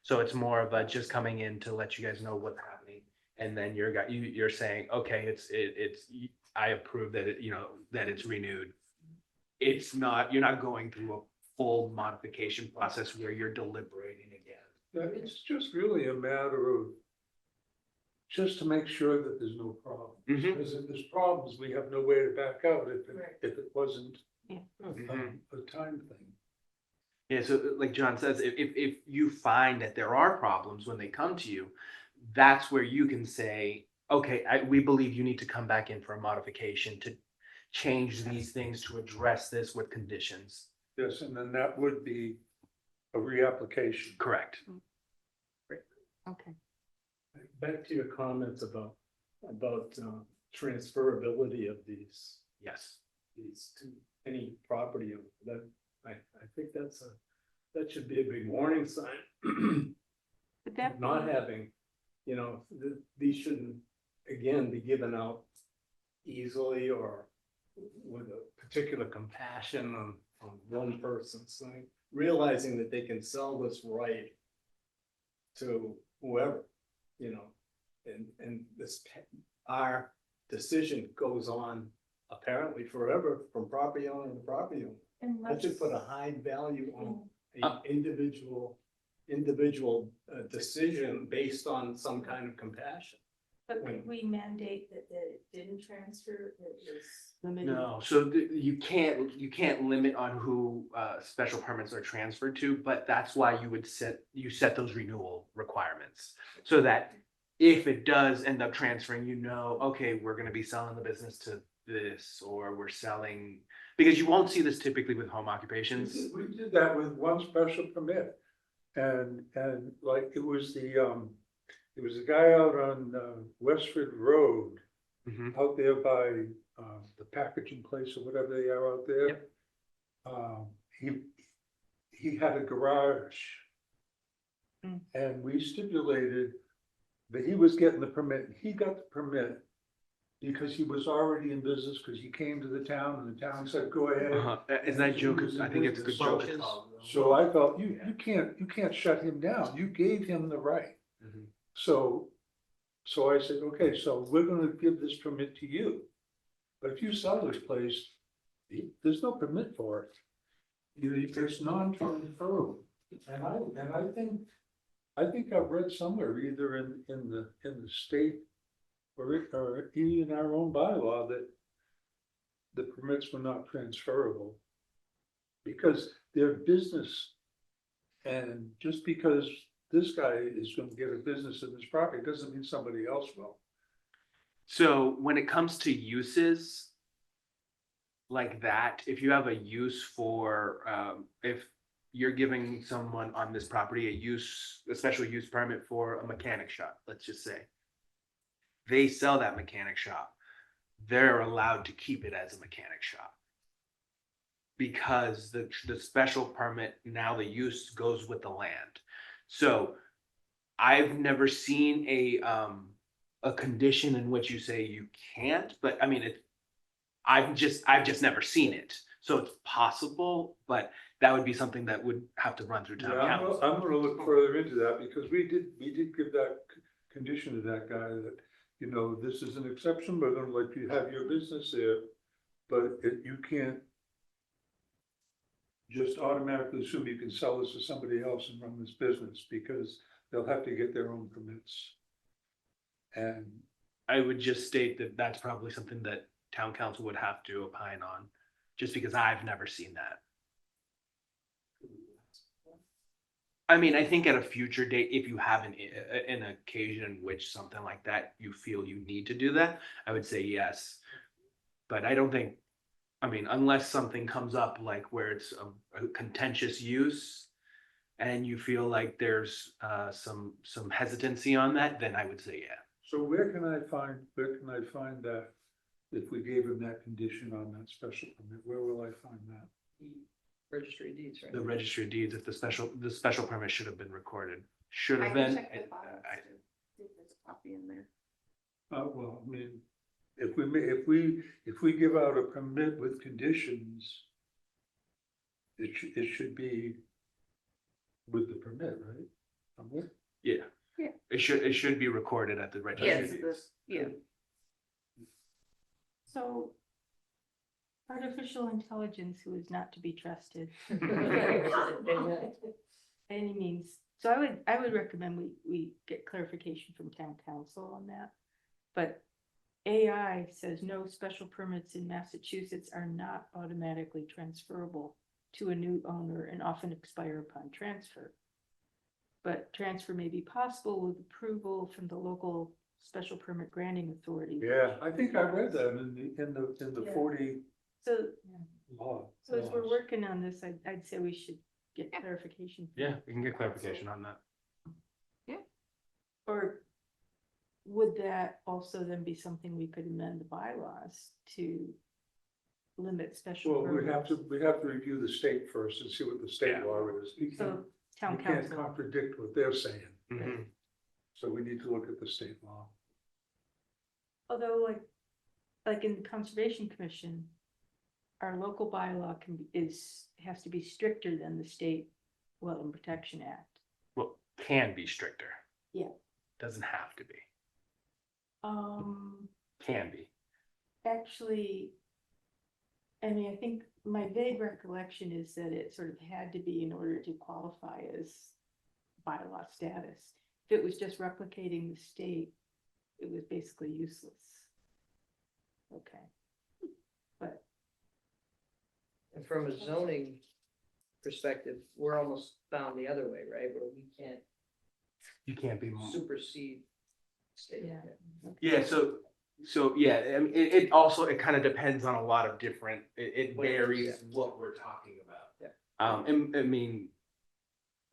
So it's more of a just coming in to let you guys know what's happening. And then you're saying, okay, I approve that that it's renewed. It's not, you're not going through a full modification process where you're deliberating again.
Yeah, it's just really a matter of just to make sure that there's no problem.
Mhm.
Because if there's problems, we have no way to back out
Right.
if it wasn't
Mhm.
a time thing.
Yeah, so like John says, if you find that there are problems when they come to you, that's where you can say, okay, we believe you need to come back in for a modification to change these things to address this with conditions.
Yes, and then that would be a reapplication.
Correct.
Okay.
Back to your comments about transferability of these
Yes.
to any property owner, that, I think that should be a big warning sign.
But that,
Not having, these shouldn't, again, be given out easily or with a particular compassion on one person's thing, realizing that they can sell this right to whoever, and our decision goes on apparently forever from property owner to property owner. That should put a high value on a individual decision based on some kind of compassion.
but could we mandate that it didn't transfer, it was limited?
No, so you can't limit on who special permits are transferred to, but that's why you set those renewal requirements. So that if it does end up transferring, okay, we're gonna be selling the business to this, or we're selling, because you won't see this typically with home occupations.
We did that with one special permit. And like it was the guy out on Westford Road,
Mhm.
out there by the packaging place or whatever they are out there.
Yep.
He had a garage.
Mm.
And we stipulated that he was getting the permit. He got the permit because he was already in business, because he came to the town and the town said, go ahead.
Is that Joe? I think it's good Joe.
So I felt, you can't shut him down. You gave him the right.
Mhm.
So I said, okay, so we're gonna give this permit to you. But if you sell this place, there's no permit for it. It's non-transferable. And I think I've read somewhere, either in the state or even our own bylaw, that the permits were not transferable. Because they're business. And just because this guy is gonna get a business in this property, doesn't mean somebody else will.
So when it comes to uses like that, if you have a use for, if you're giving someone on this property a special use permit for a mechanic shop, let's just say. They sell that mechanic shop, they're allowed to keep it as a mechanic shop. Because the special permit, now the use goes with the land. So I've never seen a condition in which you say you can't, but I mean, I've just never seen it. So it's possible, but that would be something that would have to run through town
Yeah,
council.
I'm gonna look further into that, because we did give that condition to that guy that, this is an exception, we're gonna let you have your business there. But you can't just automatically assume you can sell this to somebody else and run this business, because they'll have to get their own permits. And
I would just state that that's probably something that town council would have to opine on, just because I've never seen that. I mean, I think at a future date, if you have an occasion in which something like that, you feel you need to do that, I would say yes. But I don't think, I mean, unless something comes up like where it's a contentious use and you feel like there's some hesitancy on that, then I would say yeah.
so where can I find that? If we gave him that condition on that special permit, where will I find that?
Registry of deeds, right?
The registry of deeds, if the special permit should have been recorded, should
I
have
can
been.
check the files to see if there's a copy in there.
Well, I mean, if we give out a permit with conditions, it should be with the permit, right? Somewhere?
Yeah.
Yeah.
It should be recorded at the registry
Yes,
of deeds.
this, yeah.
So artificial intelligence, who is not to be trusted. Any means, so I would recommend we get clarification from town council on that. But AI says no special permits in Massachusetts are not automatically transferable to a new owner and often expire upon transfer. But transfer may be possible with approval from the local special permit granting authority.
Yeah, I think I read that in the
Yeah.
40
So,
law.
so as we're
laws.
working on this, I'd say we should get clarification. from
Yeah, we can get clarification on that.
Or would that also then be something we could amend the bylaws to limit special
Well,
permits?
we'd have to review the state first and see what the state
Yeah.
law is. You
So
can't,
town
you can't
council,
contradict what they're saying,
Mhm.
so we need to look at the state law.
although like in the Conservation Commission, our local bylaw has to be stricter than the state Wetland Protection Act.
Well, can be stricter.
Yeah.
Doesn't have to be. Can be.
Actually, I mean, I think my vague recollection is that it sort of had to be in order to qualify as bylaw status. If it was just replicating the state, it was basically useless. Okay. But,
And from a zoning perspective, we're almost bound the other way, right? Where we can't
You can't be more.
supersede state.
yeah.
Yeah, so yeah, I mean, it also, it kind of depends on a lot of different, it
Well,
varies
yeah.
what we're talking about.
Yeah.
And I mean,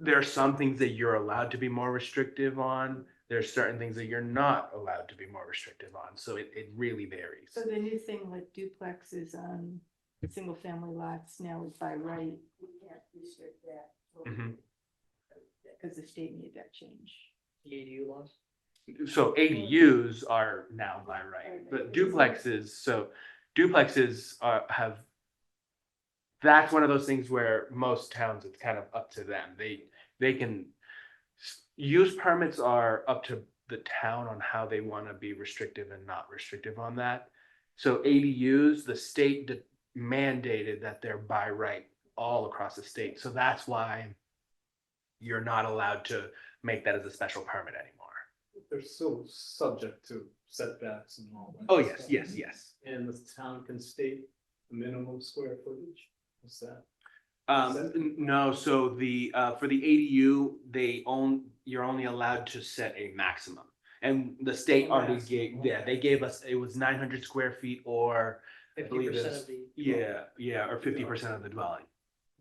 there are some things that you're allowed to be more restrictive on. There's certain things that you're not allowed to be more restrictive on. So it really varies.
So the new thing like duplexes on single family lots now is by right. We can't restrict that.
Mhm.
Because the state made that change.
The ADU laws?
So ADUs are now by right, but duplexes have, that's one of those things where most towns, it's kind of up to them. They can, use permits are up to the town on how they want to be restrictive and not restrictive on that. So ADUs, the state mandated that they're by right all across the state. So that's why you're not allowed to make that as a special permit anymore.
They're still subject to setbacks and all that.
Oh, yes,
stuff.
yes, yes.
And the town can state the minimum square footage, what's that?
No, so for the ADU, you're only allowed to set a maximum. And the state
A
already
maximum,
gave, they gave us, it was 900 square feet or, I believe
50%
it's,
of the.
or 50% of the dwelling,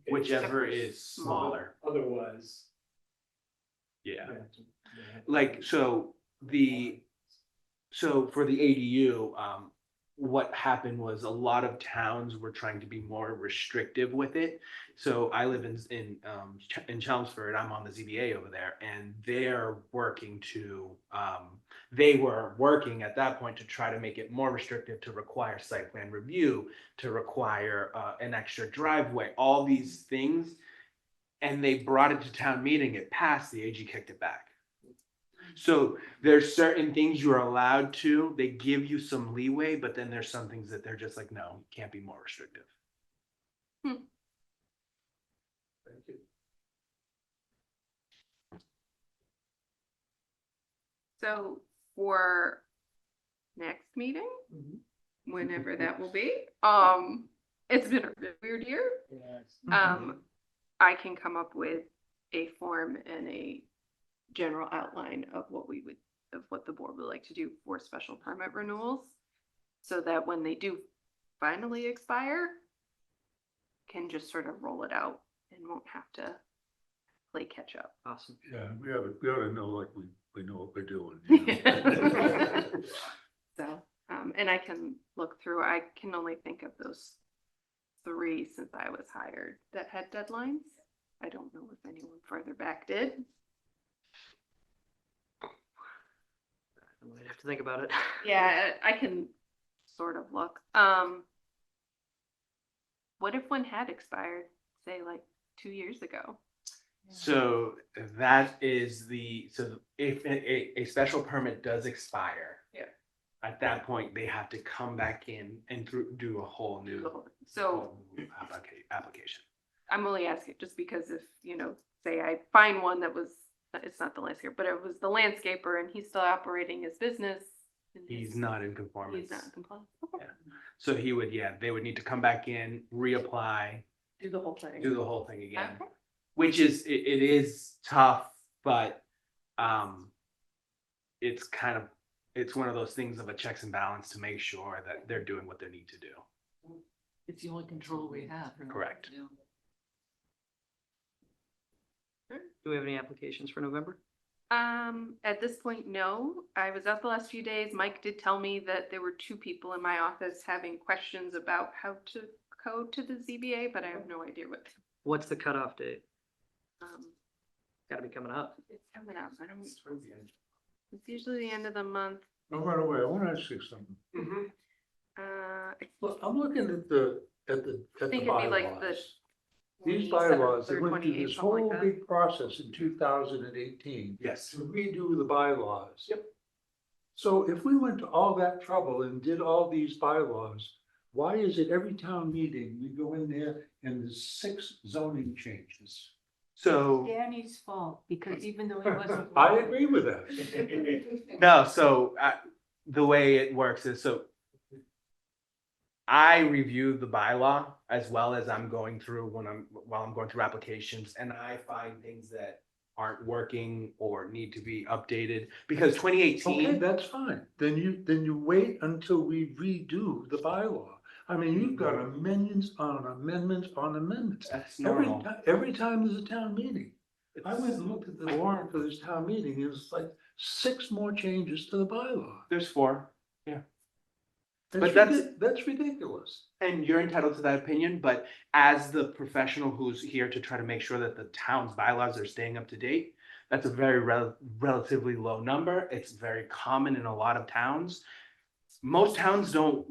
whichever is smaller.
Otherwise.
Yeah.
they have to- they have to-
Like, so for the ADU, what happened was a lot of towns were trying to be more restrictive with it. So I live in Chelmsford, I'm on the ZBA over there, and they're working to, they were working at that point to try to make it more restrictive, to require site plan review, to require an extra driveway, all these things. And they brought it to town meeting, it passed, the AG kicked it back. So there's certain things you're allowed to, they give you some leeway, but then there's some things that they're just like, no, you can't be more restrictive.
Thank you.
So for next meeting, whenever that will be. It's been a weird year. I can come up with a form and a general outline of what the board would like to do for special permit renewals. So that when they do finally expire, can just sort of roll it out and won't have to play catch up.
Awesome.
Yeah, we ought to know like we know what we're doing. You know?
So, and I can look through, I can only think of those 3 since I was hired that had deadlines. I don't know if anyone further back did.
I might have to think about it.
Yeah, I can sort of look. What if one had expired, say like 2 years ago?
So that is so if a special permit does expire.
Yeah.
At that point, they have to come back in and do a whole new.
So
Application.
I'm only asking just because if, say I find one that was, it's not the landscaper, but it was the landscaper and he's still operating his business. and
He's not in conformance.
He's not in compliance. Okay.
Yeah. So they would need to come back in, reapply,
Do the whole thing.
do the whole thing again.
Okay.
Which is, it is tough, but, it's one of those things of a checks and balance to make sure that they're doing what they need to do.
It's the only control we have. for what
Correct.
to do.
Do we have any applications for November?
At this point, no. I was out the last few days. Mike did tell me that there were 2 people in my office having questions about how to code to the ZBA, but I have no idea what.
What's the cutoff date?
Um,
Got to be coming up.
it's coming up. It's usually the end of the month.
Oh, by the way, I want to ask you something.
I
Look, I'm looking at the
think it'd be like the
bylaws. These
27th
bylaws, they
or
went through
28th,
this
something like
whole
that.
big process in 2018
Yes.
to redo the bylaws.
Yep.
So if we went to all that trouble and did all these bylaws, why is it every town meeting, we go in there and there's 6 zoning changes?
So,
Danny's fault, because even though he wasn't.
I agree with that.
no, so the way it works is, so I review the bylaw as well as I'm going through while I'm going through applications, and I find things that aren't working or need to be updated, because
Okay,
2018,
that's fine. Then you wait until we redo the bylaw. I mean, you've got amendments on amendments on amendments.
that's
Every,
normal.
every time there's a town meeting. I went and looked at the warrant for this town meeting, it was like 6 more changes to the bylaw.
There's 4,
That's that's ridiculous.
and you're entitled to that opinion, but as the professional who's here to try to make sure that the town's bylaws are staying up to date, that's a very relatively low number. It's very common in a lot of towns. Most towns don't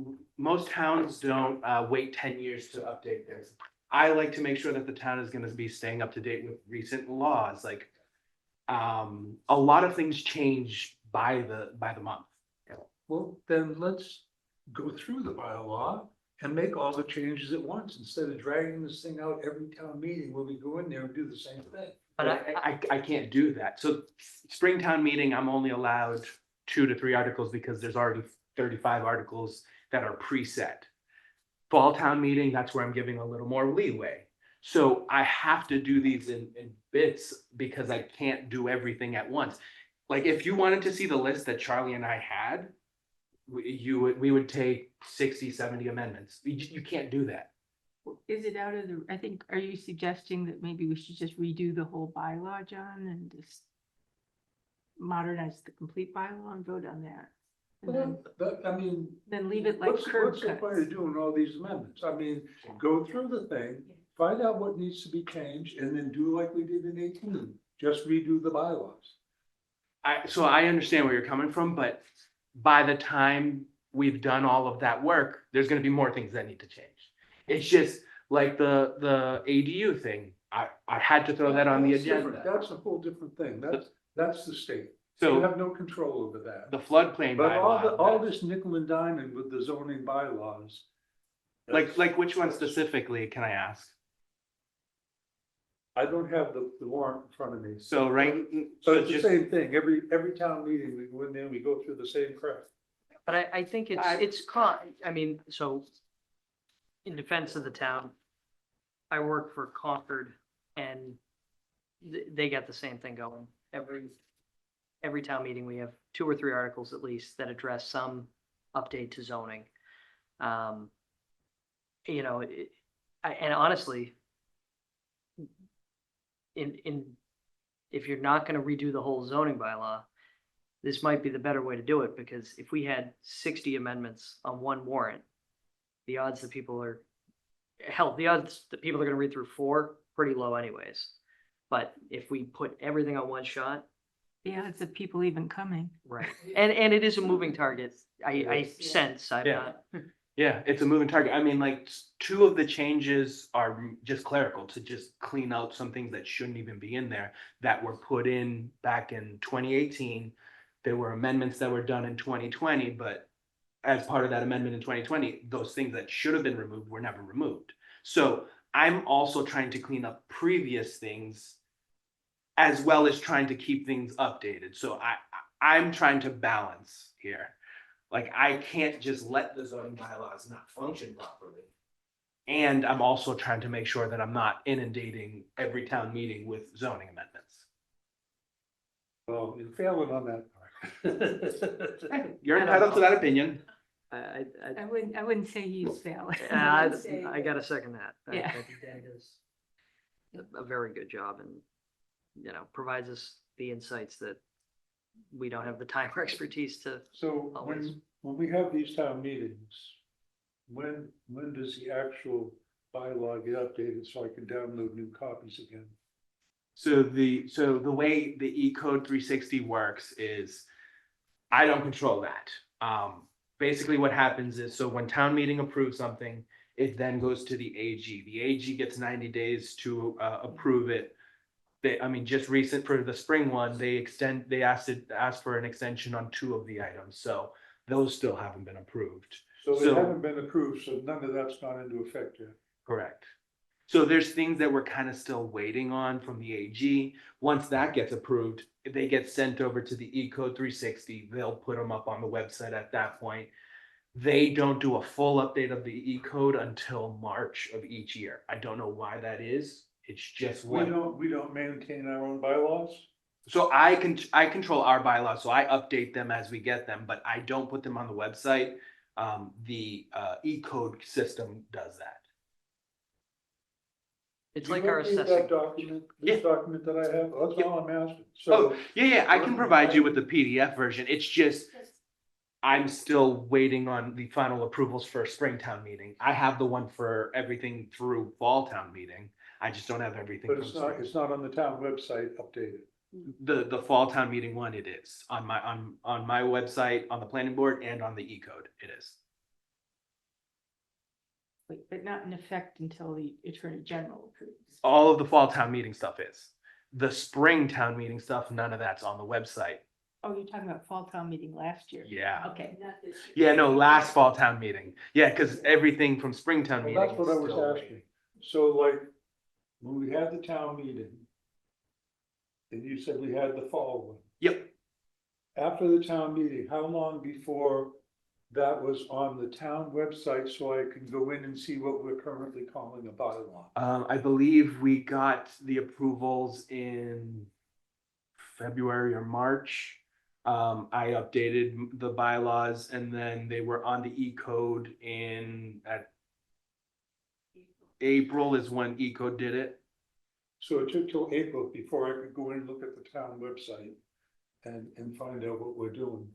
wait 10 years to update theirs. I like to make sure that the town is gonna be staying up to date with recent laws, like, a lot of things change by the month.
Well, then let's go through the bylaw and make all the changes at once, instead of dragging this thing out every town meeting where we go in there and do the same thing.
But
I can't do that. So Springtown meeting, I'm only allowed 2 to 3 articles because there's already 35 articles that are preset. Fall town meeting, that's where I'm giving a little more leeway. So I have to do these in bits because I can't do everything at once. Like if you wanted to see the list that Charlie and I had, we would take 60, 70 amendments. You can't do that.
Is it out of I think, are you suggesting that maybe we should just redo the whole bylaw, John, and just modernize the complete bylaw and vote on that? And then leave it like
what's
curb
the point
cuts.
of doing all these amendments? I mean, go through the thing, find out what needs to be changed, and then do like we did in 18, just redo the bylaws.
So I understand where you're coming from, but by the time we've done all of that work, there's gonna be more things that need to change. It's just like the ADU thing. I had to throw that on the
That's different.
agenda.
That's a whole different thing. That's the state. You
So
have no control over that.
the floodplain
But all
bylaw,
this nickel and diamond with the zoning bylaws.
like which one specifically, can I ask?
I don't have the warrant in front of me.
So, right,
So
so
it's the
just,
same thing, every town meeting, we go in there, we go through the same crap.
But I think I mean, so in defense of the town, I work for Concord and they got the same thing going. Every town meeting, we have 2 or 3 articles at least that address some update to zoning. You know, and honestly, if you're not gonna redo the whole zoning bylaw, this might be the better way to do it, because if we had 60 amendments on one warrant, the odds that people are, the odds that people are gonna read through 4, pretty low anyways. But if we put everything on one shot,
The odds of people even coming.
right, and it is a moving target, I sense, I'm
Yeah.
not.
yeah, it's a moving target. I mean, like, 2 of the changes are just clerical to just clean out some things that shouldn't even be in there that were put in back in 2018. There were amendments that were done in 2020, but as part of that amendment in 2020, those things that should have been removed were never removed. So I'm also trying to clean up previous things as well as trying to keep things updated. So I'm trying to balance here. Like, I can't just let the zoning bylaws not function properly. And I'm also trying to make sure that I'm not inundating every town meeting with zoning amendments.
Well, you're failing on that part.
You're entitled to that opinion.
I
I wouldn't say he's failing.
I gotta second that.
Yeah.
I think Dan does a very good job and, you know, provides us the insights that we don't have the time or expertise to.
So
Always.
when we have these town meetings, when does the actual bylaw get updated so I can download new copies again?
So the way the E Code 360 works is I don't control that. Basically what happens is, so when town meeting approves something, it then goes to the AG. The AG gets 90 days to approve it. Just recent for the spring one, they asked for an extension on 2 of the items. So those still haven't been approved.
So they
So-
haven't been approved, so none of that's gone into effect yet.
Correct. So there's things that we're kind of still waiting on from the AG. Once that gets approved, they get sent over to the E Code 360. They'll put them up on the website at that point. They don't do a full update of the E Code until March of each year. I don't know why that is. It's just
We
what.
don't maintain our own bylaws?
So I control our bylaws, so I update them as we get them, but I don't put them on the website. The E Code system does that.
It's
Do you
like our
want me
assessing.
that document, this document that I have, that's
Yeah.
all I'm asking.
Oh,
So,
yeah, I can provide you with the PDF version. It's just, I'm still waiting on the final approvals for Springtown meeting. I have the one for everything through Fall Town meeting. I just don't have everything.
but
from
it's not,
spring.
it's not on the town website updated.
The Fall Town meeting one, it is on my website, on the planning board, and on the E Code, it is.
But not in effect until the Attorney General approves.
All of the Fall Town meeting stuff is. The Springtown meeting stuff, none of that's on the website.
Oh, you're talking about Fall Town meeting last year?
Yeah.
Okay.
Yeah, no, last Fall Town meeting. Yeah, because everything from Springtown
Well,
meeting.
that's what I
is
was
still
asking.
waiting.
So like, when we had the town meeting, and you said we had the fall one,
Yep.
after the town meeting, how long before that was on the town website so I can go in and see what we're currently calling a bylaw?
I believe we got the approvals in February or March. I updated the bylaws and then they were on the E Code at April is when E Code did it.
So it took till April before I could go in and look at the town website and find out what we're doing.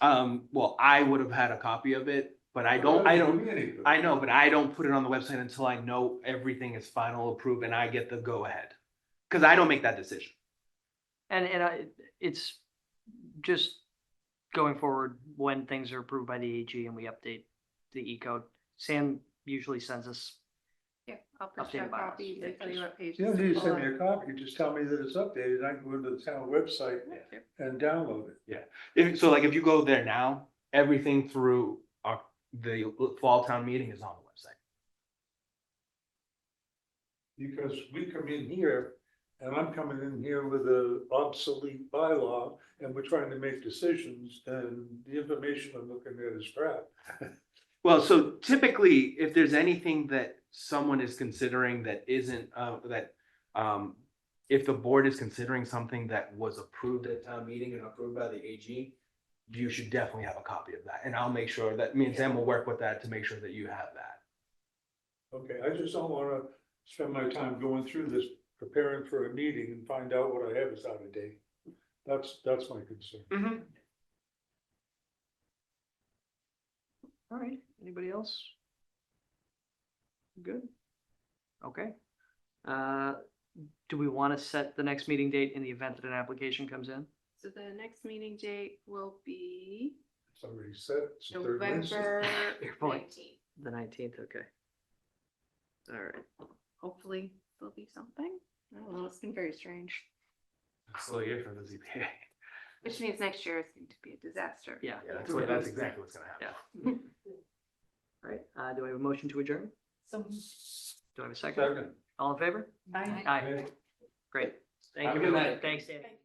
Well, I would have had a copy of it, but I
That
don't,
doesn't do me any good.
I know, but I don't put it on the website until I know everything is final approved and I get the go ahead. Cause I don't make that decision.
And it's just going forward when things are approved by the AG and we update the E code. Sam usually sends us.
Yeah, I'll push you a
Updated bylaws.
copy and tell you what pages.
You don't need to
pull
send me
up.
a copy, just tell me that it's updated, I can go into the town website and download it.
So like if you go there now, everything through the Fall Town meeting is on the website.
Because we come in here and I'm coming in here with a obsolete bylaw and we're trying to make decisions and the information I'm looking at is crap.
Well, so typically, if there's anything that someone is considering that isn't, if the board is considering something that was approved at town meeting and approved by the AG, you should definitely have a copy of that. And I'll make sure that me and Sam will work with that to make sure that you have that.
Okay, I just don't wanna spend my time going through this, preparing for a meeting and find out what I have is out of date. That's my concern.
All right, anybody else? Good. Okay. Do we want to set the next meeting date in the event that an application comes in?
So the next meeting date will be
It's already set. It's the third Wednesday.
November
Fair point.
19th.
The 19th, okay. All right.
Hopefully there'll be something. I don't know, it's been very strange.
Slow year for the ZBA.
Which means next year is going to be a disaster.
Yeah.
Yeah, that's exactly what's gonna happen.
Yeah. All right, do I have a motion to adjourn?
So,
Do I have a second?
Second.
All in favor?
I.
Aye. Great. Thank
Have
you.
a good night.
Thanks, Danny.